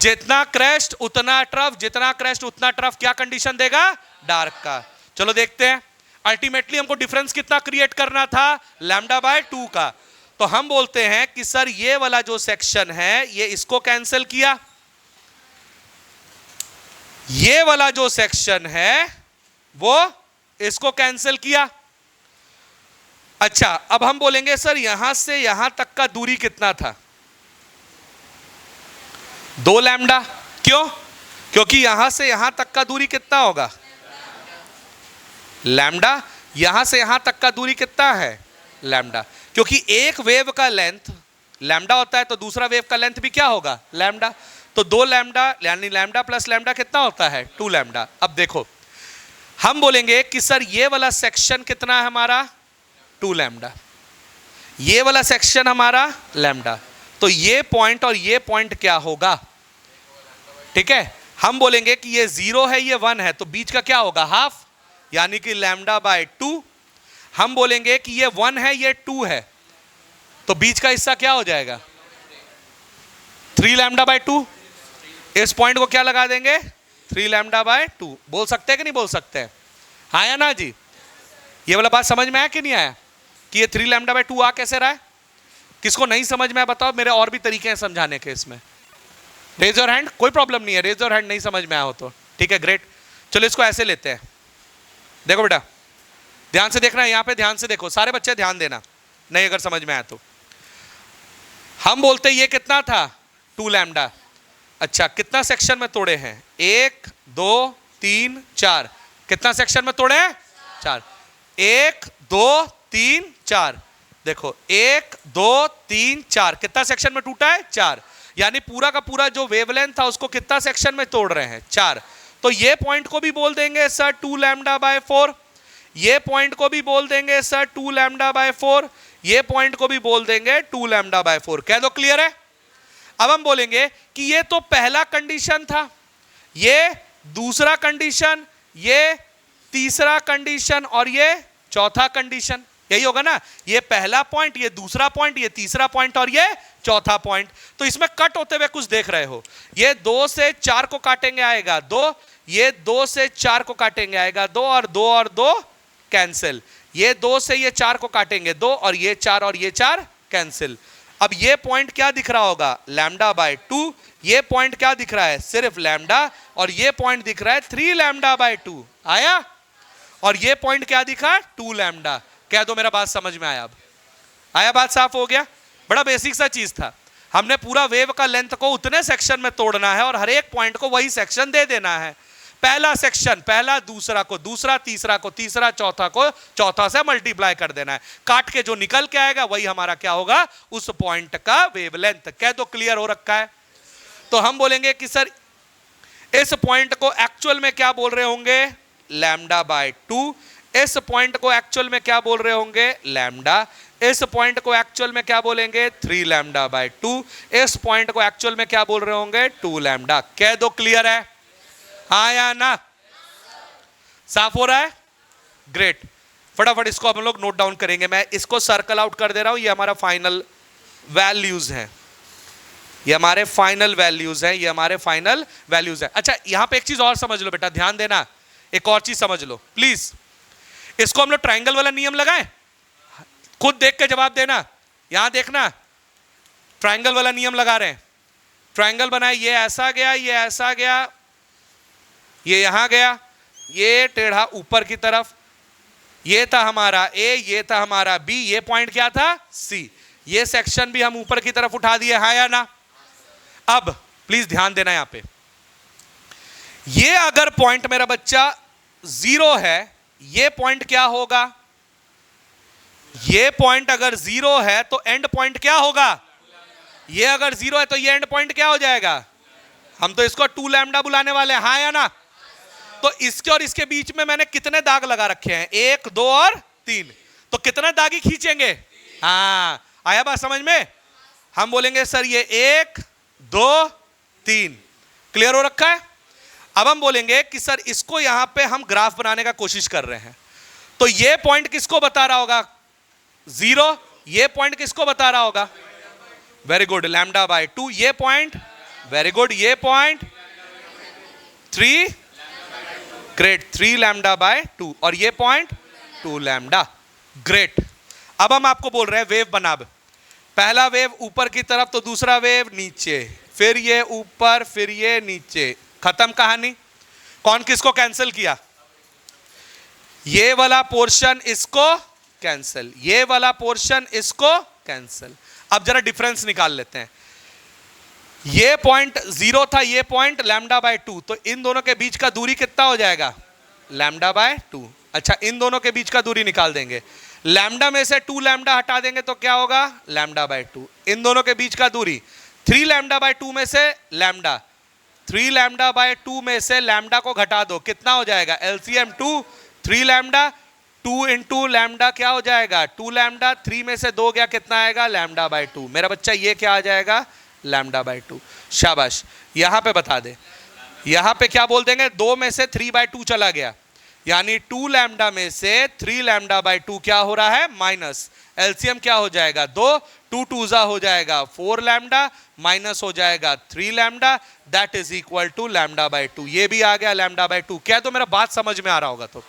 जितना क्रेस्ट उतना ट्रफ, जितना क्रेस्ट उतना ट्रफ, क्या कंडीशन देगा? डार्क का। चलो देखते हैं। अल्टीमेटली हमको डिफरेंस कितना क्रिएट करना था? लैम्डा बाय 2 का। तो हम बोलते हैं कि सर ये वाला जो सेक्शन है ये इसको कैंसिल किया, ये वाला जो सेक्शन है वो इसको कैंसिल किया। अच्छा, अब हम बोलेंगे सर यहां से यहां तक का दूरी कितना था? 2 लैम्डा। क्यों? क्योंकि यहां से यहां तक का दूरी कितना होगा? लैम्डा। यहां से यहां तक का दूरी कितना है? लैम्डा। क्योंकि एक वेव का लेंथ लैम्डा होता है तो दूसरा वेव का लेंथ भी क्या होगा? लैम्डा। तो 2 लैम्डा, यानी लैम्डा प्लस लैम्डा कितना होता है? 2 लैम्डा। अब देखो हम बोलेंगे कि सर ये वाला सेक्शन कितना है हमारा? 2 लैम्डा। ये वाला सेक्शन हमारा लैम्डा। तो ये पॉइंट और ये पॉइंट क्या होगा? ठीक है, हम बोलेंगे कि ये 0 है, ये 1 है, तो बीच का क्या होगा? हाफ, यानी कि लैम्डा बाय 2। हम बोलेंगे कि ये 1 है, ये 2 है, तो बीच का हिस्सा क्या हो जाएगा? 3 लैम्डा बाय 2। इस पॉइंट को क्या लगा देंगे? 3 लैम्डा बाय 2। बोल सकते हैं कि नहीं बोल सकते हैं? हाँ या ना जी? ये वाला बात समझ में आया कि नहीं आया कि ये 3 लैम्डा बाय 2 आ कैसे रहा है? किसको नहीं समझ में आया बताओ, मेरे और भी तरीके हैं समझाने के इसमें। रेज योर हैंड, कोई प्रॉब्लम नहीं है, रेज योर हैंड नहीं समझ में आया हो तो। ठीक है, ग्रेट। चलो इसको ऐसे लेते हैं। देखो बेटा ध्यान से देखना, यहां पे ध्यान से देखो, सारे बच्चे ध्यान देना, नहीं अगर समझ में आया तो। हम बोलते ये कितना था? 2 लैम्डा। अच्छा, कितना सेक्शन में तोड़े हैं? 1 2 3 4। कितना सेक्शन में तोड़े हैं? 4। 1 2 3 4। देखो 1 2 3 4, कितना सेक्शन में टूटा है? 4। यानी पूरा का पूरा जो वेवलेंथ था उसको कितना सेक्शन में तोड़ रहे हैं? 4। तो ये पॉइंट को भी बोल देंगे सर 2 लैम्डा बाय 4, ये पॉइंट को भी बोल देंगे सर 2 लैम्डा बाय 4, ये पॉइंट को भी बोल देंगे 2 लैम्डा बाय 4। कह दो क्लियर है? अब हम बोलेंगे कि ये तो पहला कंडीशन था, ये दूसरा कंडीशन, ये तीसरा कंडीशन और ये चौथा कंडीशन, यही होगा ना। ये पहला पॉइंट, ये दूसरा पॉइंट, ये तीसरा पॉइंट और ये चौथा पॉइंट। तो इसमें कट होते हुए कुछ देख रहे हो, ये 2 से 4 को काटेंगे आएगा 2, ये 2 से 4 को काटेंगे आएगा 2 और 2 और 2 कैंसिल, ये 2 से ये 4 को काटेंगे 2 और ये 4 और ये 4 कैंसिल। अब ये पॉइंट क्या दिख रहा होगा, लैम्डा बाय 2, ये पॉइंट क्या दिख रहा है, सिर्फ लैम्डा, और ये पॉइंट दिख रहा है 3 लैम्डा बाय 2 आया, और ये पॉइंट क्या दिखा, 2 लैम्डा। कह दो मेरा बात समझ में आया, अब आया, बात साफ हो गया। बड़ा बेसिक सा चीज था, हमने पूरा वेव का लेंथ को उतने सेक्शन में तोड़ना है और हर एक पॉइंट को वही सेक्शन दे देना है। पहला सेक्शन, पहला दूसरा को, दूसरा तीसरा को, तीसरा चौथा को, चौथा से मल्टीप्लाई कर देना है, काट के जो निकल के आएगा वही हमारा क्या होगा, उस पॉइंट का वेवलेंथ। कह दो क्लियर हो रखा है। तो हम बोलेंगे कि सर इस पॉइंट को एक्चुअल में क्या बोल रहे होंगे, लैम्डा बाय 2, इस पॉइंट को एक्चुअल में क्या बोल रहे होंगे, लैम्डा, इस पॉइंट को एक्चुअल में क्या बोलेंगे, 3 लैम्डा बाय 2, इस पॉइंट को एक्चुअल में क्या बोल रहे होंगे, 2 लैम्डा। कह दो क्लियर है, हाँ या ना, साफ हो रहा है, ग्रेट। फटाफट इसको हम लोग नोट डाउन करेंगे, मैं इसको सर्कल आउट कर दे रहा हूं, ये हमारा फाइनल वैल्यूज है, ये हमारे फाइनल वैल्यूज हैं, ये हमारे फाइनल वैल्यूज हैं। अच्छा यहां पे एक चीज और समझ लो बेटा, ध्यान देना, एक और चीज समझ लो प्लीज। इसको हम लोग ट्रायंगल वाला नियम लगाएं, खुद देख के जवाब देना। यहां देखना, ट्रायंगल वाला नियम लगा रहे हैं, ट्रायंगल बनाए, ये ऐसा गया, ये ऐसा गया, ये यहां गया, ये टेढ़ा ऊपर की तरफ, ये था हमारा ए, ये था हमारा बी, ये पॉइंट क्या था, सी, ये सेक्शन भी हम ऊपर की तरफ उठा दिए, हाँ या ना। अब प्लीज ध्यान देना यहां पे, ये अगर पॉइंट मेरा बच्चा 0 है, ये पॉइंट क्या होगा, ये पॉइंट अगर 0 है तो एंड पॉइंट क्या होगा, ये अगर 0 है तो ये एंड पॉइंट क्या हो जाएगा, हम तो इसको 2 लैम्डा बुलाने वाले हैं, हाँ या ना। तो इसके और इसके बीच में मैंने कितने दाग लगा रखे हैं, 1 2 और 3, तो कितने दाग ही खींचेंगे, हाँ आया बात समझ में। हम बोलेंगे सर ये 1 2 3, क्लियर हो रखा है। अब हम बोलेंगे कि सर इसको यहां पे हम ग्राफ बनाने का कोशिश कर रहे हैं, तो ये पॉइंट किसको बता रहा होगा, 0, ये पॉइंट किसको बता रहा होगा, वेरी गुड, लैम्डा बाय 2, ये पॉइंट, वेरी गुड, ये पॉइंट 3, ग्रेट, 3 लैम्डा बाय 2, और ये पॉइंट 2 लैम्डा, ग्रेट। अब हम आपको बोल रहे हैं वेव बना, पहला वेव ऊपर की तरफ तो दूसरा वेव नीचे, फिर ये ऊपर, फिर ये नीचे, खत्म कहानी। कौन किसको कैंसिल किया, ये वाला पोर्शन इसको कैंसिल, ये वाला पोर्शन इसको कैंसिल। अब जरा डिफरेंस निकाल लेते हैं, ये पॉइंट 0 था, ये पॉइंट लैम्डा बाय 2, तो इन दोनों के बीच का दूरी कितना हो जाएगा, लैम्डा बाय 2। अच्छा इन दोनों के बीच का दूरी निकाल देंगे, लैम्डा में से 2 लैम्डा हटा देंगे तो क्या होगा, लैम्डा बाय 2। इन दोनों के बीच का दूरी 3 लैम्डा बाय 2 में से लैम्डा, 3 लैम्डा बाय 2 में से लैम्डा को घटा दो, कितना हो जाएगा, एलसीएम 2, 3 लैम्डा, 2 इंटू लैम्डा क्या हो जाएगा, 2 लैम्डा, 3 में से 2 गया, कितना आएगा, लैम्डा बाय 2। मेरा बच्चा ये क्या आ जाएगा, लैम्डा बाय 2। शाबाश, यहां पे बता दे, यहां पे क्या बोल देंगे, 2 में से 3 बाय 2 चला गया, यानी 2 लैम्डा में से 3 लैम्डा बाय 2 क्या हो रहा है, माइनस, एलसीएम क्या हो जाएगा, 2, 2 2 हो जाएगा 4 लैम्डा, माइनस हो जाएगा 3 lambda, that is equal to lambda by 2। ये भी आ गया लैम्डा बाय 2। क्या तो मेरा बात समझ में आ रहा होगा, तो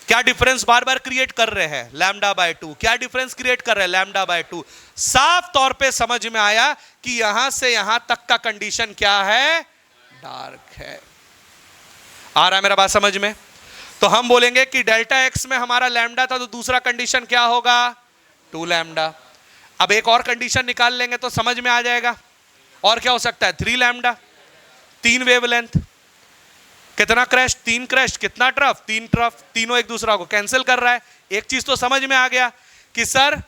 क्या डिफरेंस बार बार क्रिएट कर रहे हैं, लैम्डा बाय 2, क्या डिफरेंस क्रिएट कर रहे हैं, लैम्डा बाय 2। साफ तौर पे समझ में आया कि यहां से यहां तक का कंडीशन क्या है, डार्क है। आ रहा है मेरा बात समझ में। तो हम बोलेंगे कि डेल्टा एक्स में हमारा लैम्डा था, तो दूसरा कंडीशन क्या होगा, 2 लैम्डा। अब एक और कंडीशन निकाल लेंगे तो समझ में आ जाएगा, और क्या हो सकता है, 3 लैम्डा, 3 वेवलेंथ, कितना क्रैश, 3 क्रैश, कितना ट्रफ, 3 ट्रफ, तीनों एक दूसरा को कैंसिल कर रहा है। एक चीज तो समझ में आ गया कि सर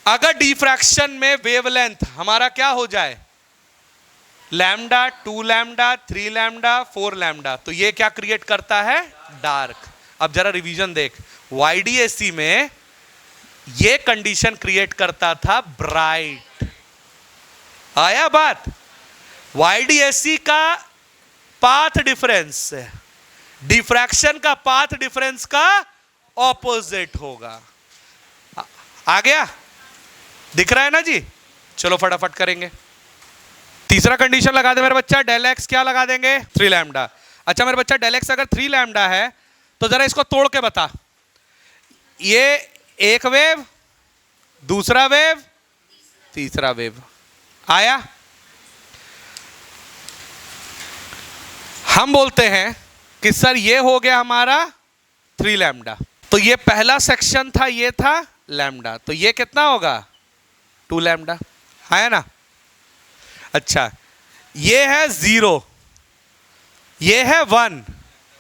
अगर डिफ्रैक्शन में वेवलेंथ हमारा क्या हो जाए, लैम्डा, 2 लैम्डा, 3 लैम्डा, 4 लैम्डा, तो ये क्या क्रिएट करता है, डार्क। अब जरा रिवीजन देख, वाईडीएससी में ये कंडीशन क्रिएट करता था ब्राइट। आया बात, वाईडीएससी का पाथ डिफरेंस डिफ्रैक्शन का पाथ डिफरेंस का ऑपोजिट होगा। आ गया, दिख रहा है ना जी? चलो फटाफट करेंगे। तीसरा कंडीशन लगा दे मेरे बच्चा, डेल एक्स क्या लगा देंगे? 3 लैम्डा। अच्छा मेरे बच्चा, डेल एक्स अगर 3 लैम्डा है तो जरा इसको तोड़ के बता। ये एक वेव, दूसरा वेव, तीसरा वेव। आया? हम बोलते हैं कि सर ये हो गया हमारा 3 लैम्डा, तो ये पहला सेक्शन था, ये था लैम्डा, तो ये कितना होगा? 2 लैम्डा। आया ना? अच्छा, ये है 0, ये है 1,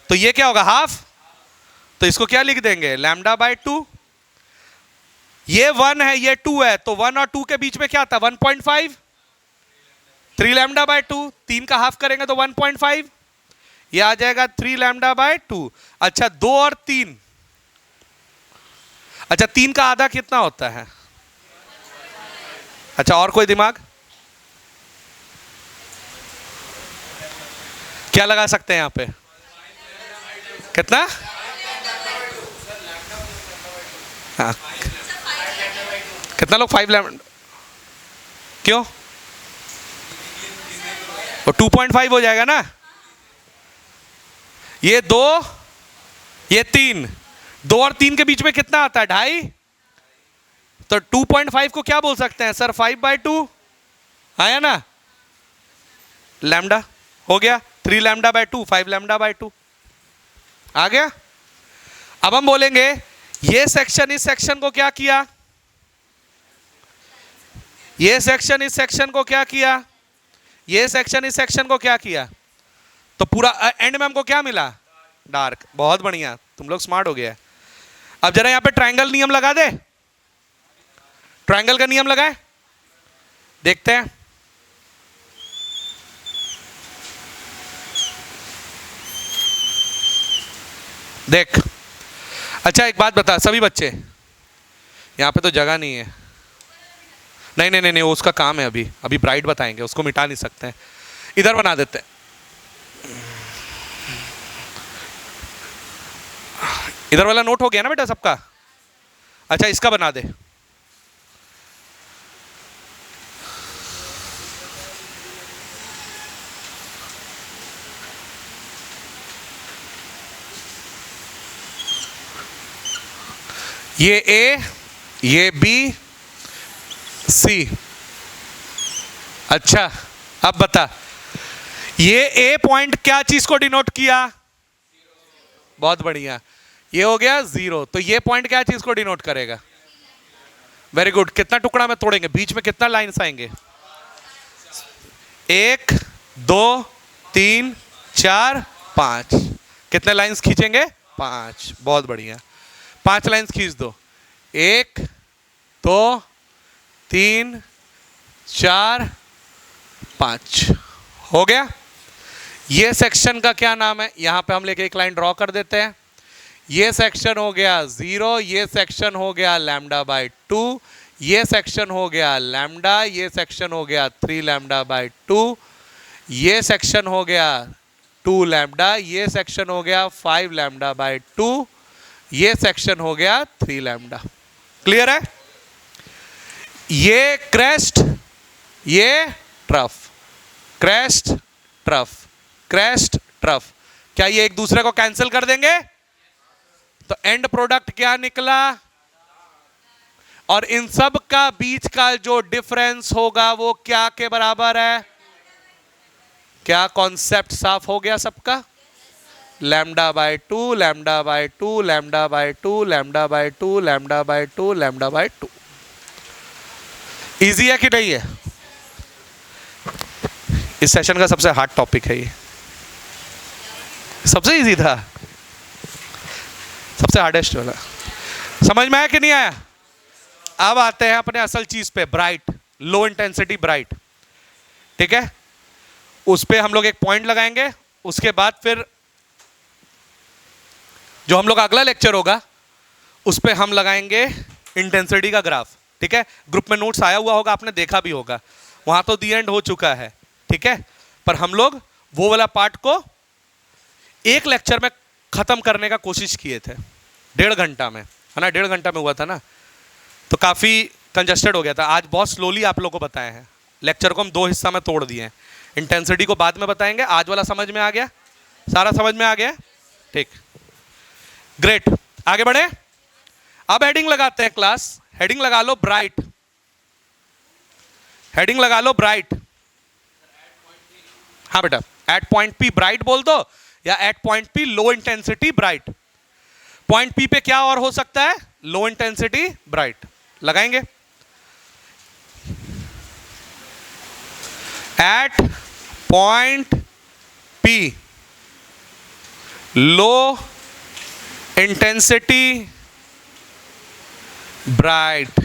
तो ये क्या होगा? हाफ। तो इसको क्या लिख देंगे? Lambda by 2। ये 1 है, ये 2 है, तो 1 और 2 के बीच में क्या था? 1.5। 3 लैम्डा बाय 2, 3 का हाफ करेंगे तो 1.5, ये आ जाएगा 3 लैम्डा बाय 2। अच्छा 2 और 3, अच्छा 3 का आधा कितना होता है? अच्छा और कोई दिमाग? क्या लगा सकते हैं यहां पे? कितना? हाँ। कितना लोग 5 लैम्डा? क्यों? वो 2.5 हो जाएगा ना। ये 2, ये 3, 2 और 3 के बीच में कितना आता है? 2.5। तो 2.5 को क्या बोल सकते हैं सर? 5/2। आया ना? लैम्डा हो गया 3 लैम्डा बाय 2, 5 लैम्डा बाय 2। आ गया? अब हम बोलेंगे ये सेक्शन इस सेक्शन को क्या किया? ये सेक्शन इस सेक्शन को क्या किया? ये सेक्शन इस सेक्शन को क्या किया? तो पूरा एंड में हमको क्या मिला? डार्क। बहुत बढ़िया, तुम लोग स्मार्ट हो गया। अब जरा यहां पे ट्रायंगल नियम लगा दे। ट्रायंगल का नियम लगाए, देखते हैं। देख, अच्छा एक बात बता सभी बच्चे, यहां पे तो जगह नहीं है। नहीं नहीं नहीं नहीं, उसका काम है, अभी अभी ब्राइट बताएंगे, उसको मिटा नहीं सकते हैं। इधर बना देते हैं, इधर वाला नोट हो गया ना बेटा सबका? अच्छा इसका बना दे। ये ए, ये बी, सी। अच्छा अब बता, ये ए पॉइंट क्या चीज को डिनोट किया? बहुत बढ़िया, ये हो गया 0, तो ये पॉइंट क्या चीज को डिनोट करेगा? Very good. कितना टुकड़ा में तोड़ेंगे? बीच में कितना लाइन्स आएंगे? 1 2 3 4 5। कितने लाइन्स खींचेंगे? 5। बहुत बढ़िया, 5 लाइन्स खींच दो। 1 2 3 4 5 हो गया। ये सेक्शन का क्या नाम है? यहां पे हम लेके एक लाइन ड्रॉ कर देते हैं। ये सेक्शन हो गया 0, ये सेक्शन हो गया लैम्डा बाय 2, ये सेक्शन हो गया लैम्डा, ये सेक्शन हो गया 3 लैम्डा बाय 2, ये सेक्शन हो गया 2 लैम्डा, ये सेक्शन हो गया 5 लैम्डा बाय 2, ये सेक्शन हो गया 3 लैम्डा। क्लियर है? ये क्रेस्ट, ये trough, crest trough, crest trough. क्या ये एक दूसरे को कैंसिल कर देंगे? तो एंड प्रोडक्ट क्या निकला? और इन सब का बीच का जो डिफरेंस होगा वो क्या के बराबर है? क्या कॉन्सेप्ट साफ हो गया सबका? Lambda by 2, lambda by 2, lambda by 2, lambda by 2, lambda by 2, lambda by 2। Easy है कि नहीं है? इस सेशन का सबसे हार्ड टॉपिक है ये। सबसे इजी था, सबसे हार्डेस्ट वाला। समझ में आया कि नहीं आया? अब आते हैं अपने असल चीज पे, ब्राइट, लो इंटेंसिटी ब्राइट। ठीक है, उस पे हम लोग एक पॉइंट लगाएंगे, उसके बाद फिर जो हम लोग अगला लेक्चर होगा उस पे हम लगाएंगे इंटेंसिटी का ग्राफ। ठीक है, ग्रुप में नोट्स आया हुआ होगा, आपने देखा भी होगा, वहां तो दी एंड हो चुका है। ठीक है, पर हम लोग वो वाला पार्ट को एक लेक्चर में खत्म करने का कोशिश किए थे 1.5 घंटा में, है ना, 1.5 घंटा में हुआ था ना, तो काफ़ी कंजस्टेड हो गया था। आज बहुत स्लोली आप लोगों को बताए हैं, लेक्चर को हम 2 हिस्सा में तोड़ दिए हैं, इंटेंसिटी को बाद में बताएंगे। आज वाला समझ में आ गया, सारा समझ में आ गया, ठीक, ग्रेट, आगे बढ़े। अब हेडिंग लगाते हैं क्लास, हेडिंग लगा लो ब्राइट, हेडिंग लगा लो ब्राइट। हाँ बेटा, एट पॉइंट पी ब्राइट बोल दो, या at point P low intensity bright. Point P पे क्या और हो सकता है, लो इंटेंसिटी ब्राइट लगाएंगे। At point P low intensity bright,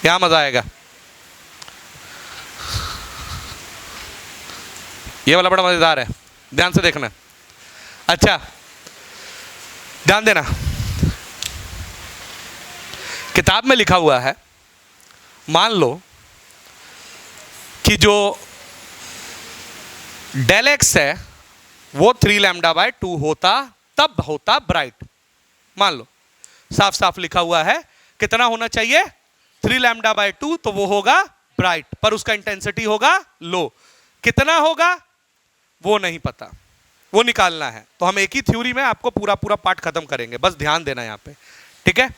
क्या मजा आएगा। ये वाला बड़ा मजेदार है, ध्यान से देखना। अच्छा ध्यान देना, किताब में लिखा हुआ है, मान लो कि जो डेल एक्स है वो 3 λ/2 होता, तब होता ब्राइट। मान लो साफ साफ लिखा हुआ है, कितना होना चाहिए, 3 λ/2, तो वो होगा ब्राइट, पर उसका इंटेंसिटी होगा लो। कितना होगा वो नहीं पता, वो निकालना है। तो हम एक ही थ्योरी में आपको पूरा पूरा पार्ट खत्म करेंगे, बस ध्यान देना यहां पे, ठीक है।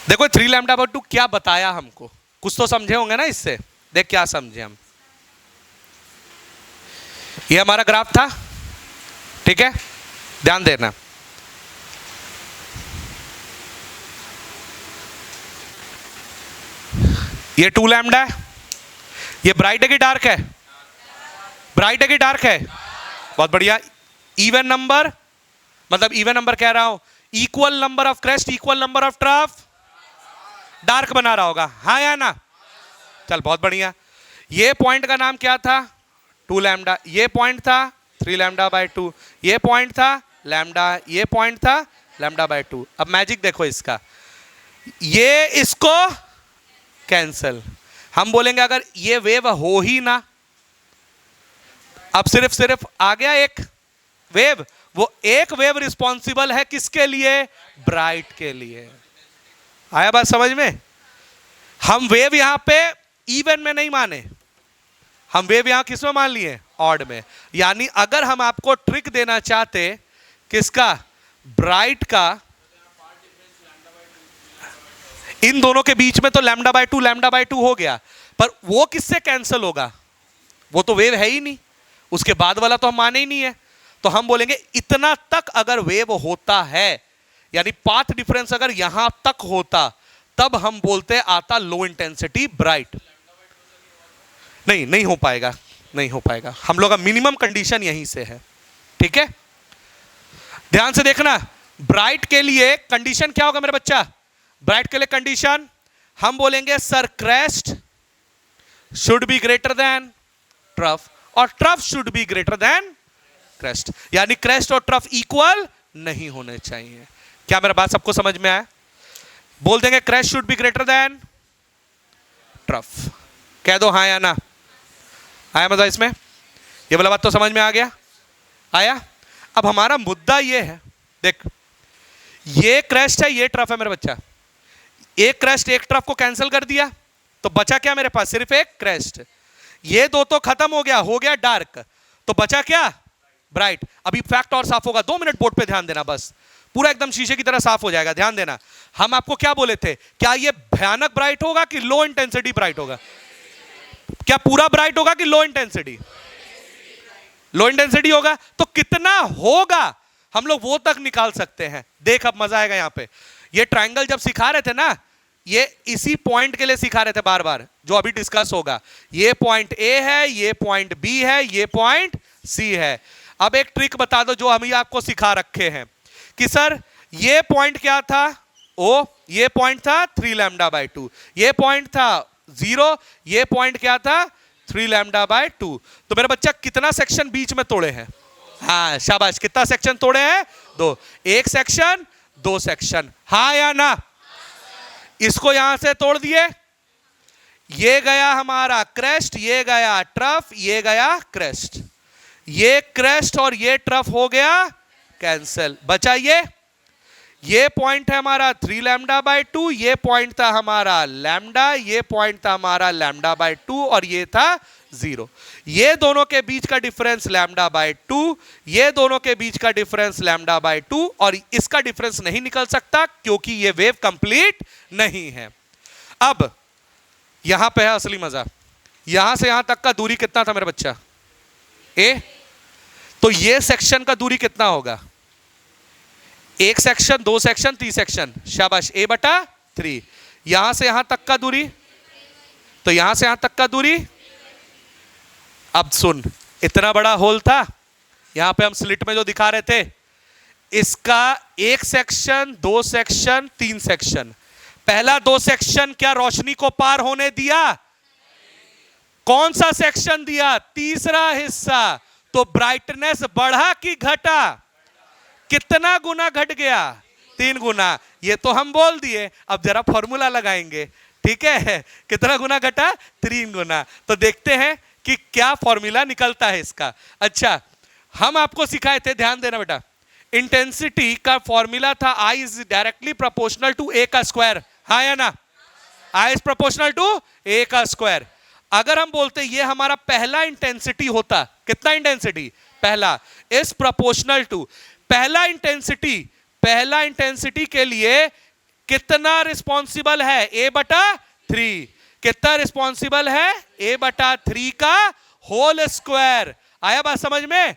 देखो 3 λ/2 क्या बताया हमको, कुछ तो समझे होंगे ना इससे। देख क्या समझे हम, ये हमारा ग्राफ था, ठीक है, ध्यान देना। ये 2 λ है, ये ब्राइट है कि डार्क है, ब्राइट है कि डार्क है, बहुत बढ़िया। इवन नंबर, मतलब इवन नंबर कह रहा हूं, equal number of crest equal number of trough, dark बना रहा होगा, हाँ या ना, चल बहुत बढ़िया। ये पॉइंट का नाम क्या था, 2 λ, ये पॉइंट था 3 λ/2, ये पॉइंट था लैम्डा, ये पॉइंट था λ/2। अब मैजिक देखो इसका, ये इसको कैंसल, हम बोलेंगे अगर ये वेव हो ही ना, अब सिर्फ आ गया एक वेव, वो एक वेव रिस्पॉन्सिबल है किसके लिए, ब्राइट के लिए। आया बात समझ में। हम वेव यहां पे इवन में नहीं माने, हम वेव यहां किस में मान लिए, ऑड में। यानी अगर हम आपको ट्रिक देना चाहते किसका, ब्राइट का, इन दोनों के बीच में तो λ/2 हो गया, पर वो किससे कैंसिल होगा, वो तो वेव है ही नहीं, उसके बाद वाला तो हम माने ही नहीं है। तो हम बोलेंगे इतना तक अगर वेव होता है, यानी पाथ डिफरेंस अगर यहां तक होता, तब हम बोलते आता लो इंटेंसिटी ब्राइट। नहीं हो पाएगा, नहीं हो पाएगा, हम लोग का मिनिमम कंडीशन यहीं से है, ठीक है। ध्यान से देखना, ब्राइट के लिए कंडीशन क्या होगा मेरे बच्चा, ब्राइट के लिए कंडीशन हम बोलेंगे sir crest should be greater than trough, और trough should be greater than crest, यानी क्रेस्ट और ट्रफ इक्वल नहीं होने चाहिए। क्या मेरा बात सबको समझ में आया, बोल देंगे crest should be greater than trough, कह दो हाँ या ना, आया मजा इसमें, ये वाला बात तो समझ में आ गया, आया। अब हमारा मुद्दा ये है, देख ये क्रेस्ट है, ये ट्रफ है मेरे बच्चा, एक क्रेस्ट एक ट्रफ को कैंसिल कर दिया, तो बचा क्या मेरे पास, सिर्फ एक क्रेस्ट। ये दो तो खत्म हो गया डार्क, तो बचा क्या, ब्राइट। अभी फैक्ट और साफ होगा, 2 मिनट बोर्ड पे ध्यान देना, बस पूरा एकदम शीशे की तरह साफ हो जाएगा। ध्यान देना, हम आपको क्या बोले थे, क्या ये भयानक ब्राइट होगा कि लो इंटेंसिटी ब्राइट होगा, क्या पूरा ब्राइट होगा कि लो इंटेंसिटी, लो इंटेंसिटी होगा। तो कितना होगा हम लोग वो तक निकाल सकते हैं। देख अब मजा आएगा यहां पे, ये ट्रायंगल जब सिखा रहे थे ना, ये इसी पॉइंट के लिए सिखा रहे थे बार बार, जो अभी डिस्कस होगा। ये पॉइंट ए है, ये पॉइंट बी है, ये पॉइंट सी है। अब एक ट्रिक बता दो जो हम ही आपको सिखा रखे हैं कि सर ये पॉइंट क्या था, ओ ये पॉइंट था 3 λ/2, ये पॉइंट था 0, ये पॉइंट क्या था 3 λ/2। तो मेरा बच्चा कितना सेक्शन बीच में तोड़े हैं, हाँ शाबाश, कितना सेक्शन तोड़े हैं, 2, एक सेक्शन 2 सेक्शन, हाँ या ना। इसको यहां से तोड़ दिए, ये गया हमारा क्रेस्ट, ये गया ट्रफ, ये गया क्रेस्ट, ये क्रेस्ट और ये ट्रफ हो गया कैंसिल, बचा ये पॉइंट है हमारा 3 लैम्डा बाय 2, ये पॉइंट था हमारा लैम्डा, ये पॉइंट था हमारा लैम्डा बाय 2 और ये था 0। ये दोनों के बीच का डिफरेंस लैम्डा बाय 2, ये दोनों के बीच का डिफरेंस लैम्डा बाय 2 और इसका डिफरेंस नहीं निकल सकता क्योंकि ये वेव कंप्लीट नहीं है। अब यहां पे है असली मजा, यहां से यहां तक का दूरी कितना था मेरा बच्चा? ए। तो ये सेक्शन का दूरी कितना होगा? 1 सेक्शन, 2 सेक्शन, 3 सेक्शन, शाबाश, a/3। यहां से यहां तक का दूरी, तो यहां से यहां तक का दूरी, अब सुन, इतना बड़ा होल था यहां पे हम स्लिट में जो दिखा रहे थे, इसका 1 सेक्शन, 2 सेक्शन, 3 सेक्शन, पहला 2 सेक्शन क्या रोशनी को पार होने दिया? कौन सा सेक्शन दिया? तीसरा हिस्सा। तो ब्राइटनेस बढ़ा कि घटा? कितना गुना घट गया? 3 गुना। ये तो हम बोल दिए, अब जरा फॉर्मूला लगाएंगे, ठीक है? कितना गुना घटा? 3 गुना। तो देखते हैं कि क्या फॉर्मूला निकलता है इसका। अच्छा, हम आपको सिखाए थे, ध्यान देना बेटा, इंटेंसिटी का फॉर्मूला था I is directly proportional to A का स्क्वायर, हाँ या ना? I is proportional to A का स्क्वायर। अगर हम बोलते ये हमारा पहला इंटेंसिटी होता, कितना इंटेंसिटी? पहला, इज प्रोपोर्शनल टू, पहला इंटेंसिटी के लिए कितना रिस्पॉन्सिबल है? A/3। कितना रिस्पॉन्सिबल है? A/3 का होल स्क्वायर। आया बात समझ में?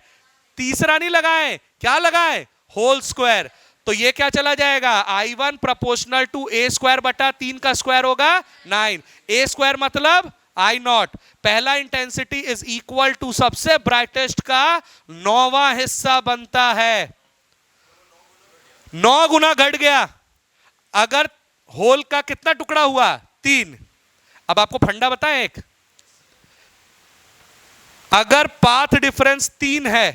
तीसरा नहीं लगाए, क्या लगाए? Whole square. तो ये क्या चला जाएगा? I1 proportional to A square बटा 3 का स्क्वायर होगा 9। A स्क्वायर मतलब I0। पहला इंटेंसिटी इज इक्वल टू सबसे ब्राइटेस्ट का 9वां हिस्सा बनता है। 9 गुना घट गया। अगर होल का कितना टुकड़ा हुआ? 3। अब आपको फंडा बताएं एक, अगर पाथ डिफरेंस 3 है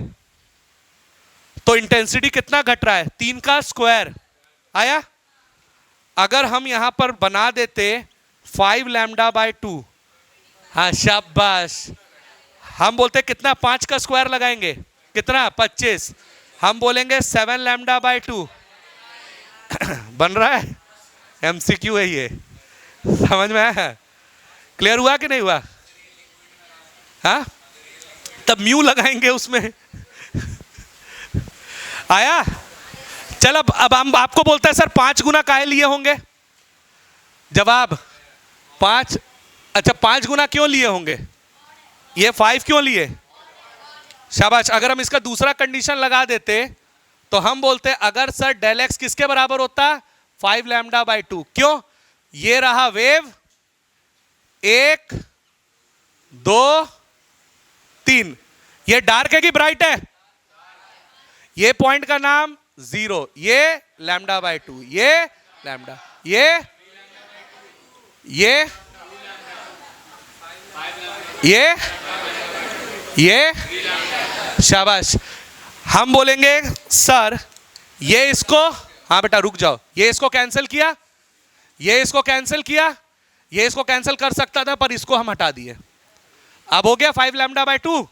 तो इंटेंसिटी कितना घट रहा है? 3 का स्क्वायर। आया? अगर हम यहां पर बना देते 5 लैम्डा बाय 2, हाँ शाबाश, हम बोलते कितना? 5 का स्क्वायर लगाएंगे, कितना? 25। हम बोलेंगे 7 लैम्डा बाय 2 बन रहा है, MCQ है ये, समझ में आया? क्लियर हुआ कि नहीं हुआ? हाँ, तब म्यू लगाएंगे उसमें आया? चल अब हम आपको बोलते हैं सर 5 गुना काहे लिए होंगे? जवाब 5। अच्छा, 5 गुना क्यों लिए होंगे? ये 5 क्यों लिए? शाबाश। अगर हम इसका दूसरा कंडीशन लगा देते तो हम बोलते अगर सर डेल एक्स किसके बराबर होता? 5 लैम्डा बाय 2। क्यों? ये रहा वेव 1 2 3। ये डार्क है कि ब्राइट है? ये पॉइंट का नाम 0, ये लैम्डा बाय 2, ये लैम्डा, ये शाबाश। हम बोलेंगे सर ये इसको, हाँ बेटा रुक जाओ, ये इसको कैंसिल किया, ये इसको कैंसिल किया, ये इसको कैंसिल कर सकता था पर इसको हम हटा दिए। अब हो गया 5 लैम्डा बाय 2।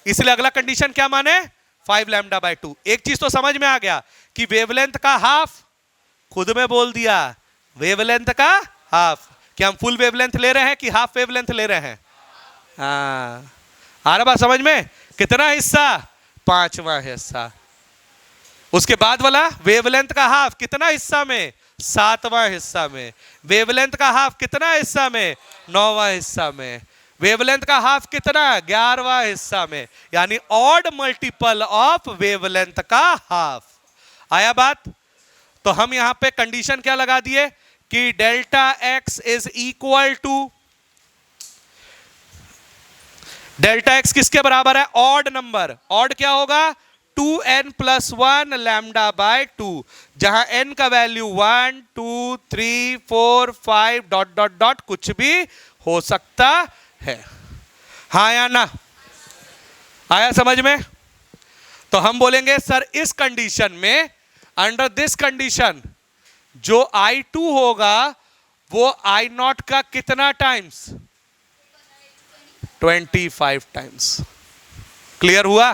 इसलिए अगला कंडीशन क्या माने? 5 लैम्डा बाय 2। एक चीज तो समझ में आ गया कि वेवलेंथ का हाफ, खुद में बोल दिया वेवलेंथ का हाफ। क्या हम फुल वेवलेंथ ले रहे हैं कि हाफ वेवलेंथ ले रहे हैं? हाँ, आ रहा बात समझ में? कितना हिस्सा? 5वां हिस्सा। उसके बाद वाला वेवलेंथ का हाफ कितना हिस्सा में? 7वां हिस्सा में। वेवलेंथ का हाफ कितना हिस्सा में? 9वां हिस्सा में। वेवलेंथ का हाफ कितना? 11वां हिस्सा में। यानी ऑड मल्टीपल ऑफ वेवलेंथ का हाफ। आया बात? तो हम यहां पे कंडीशन क्या लगा दिए कि delta x is equal to, delta x किसके बराबर है? Odd number. ऑड क्या होगा? 2n + 1 लैम्डा बाय 2, जहां n का वैल्यू 1 2 3 4 5 डॉट डॉट डॉट कुछ भी हो सकता है। हाँ या ना? आया समझ में? तो हम बोलेंगे सर इस कंडीशन में, अंडर दिस कंडीशन, जो I2 होगा वो I0 का कितना टाइम्स? 25 टाइम्स। क्लियर हुआ?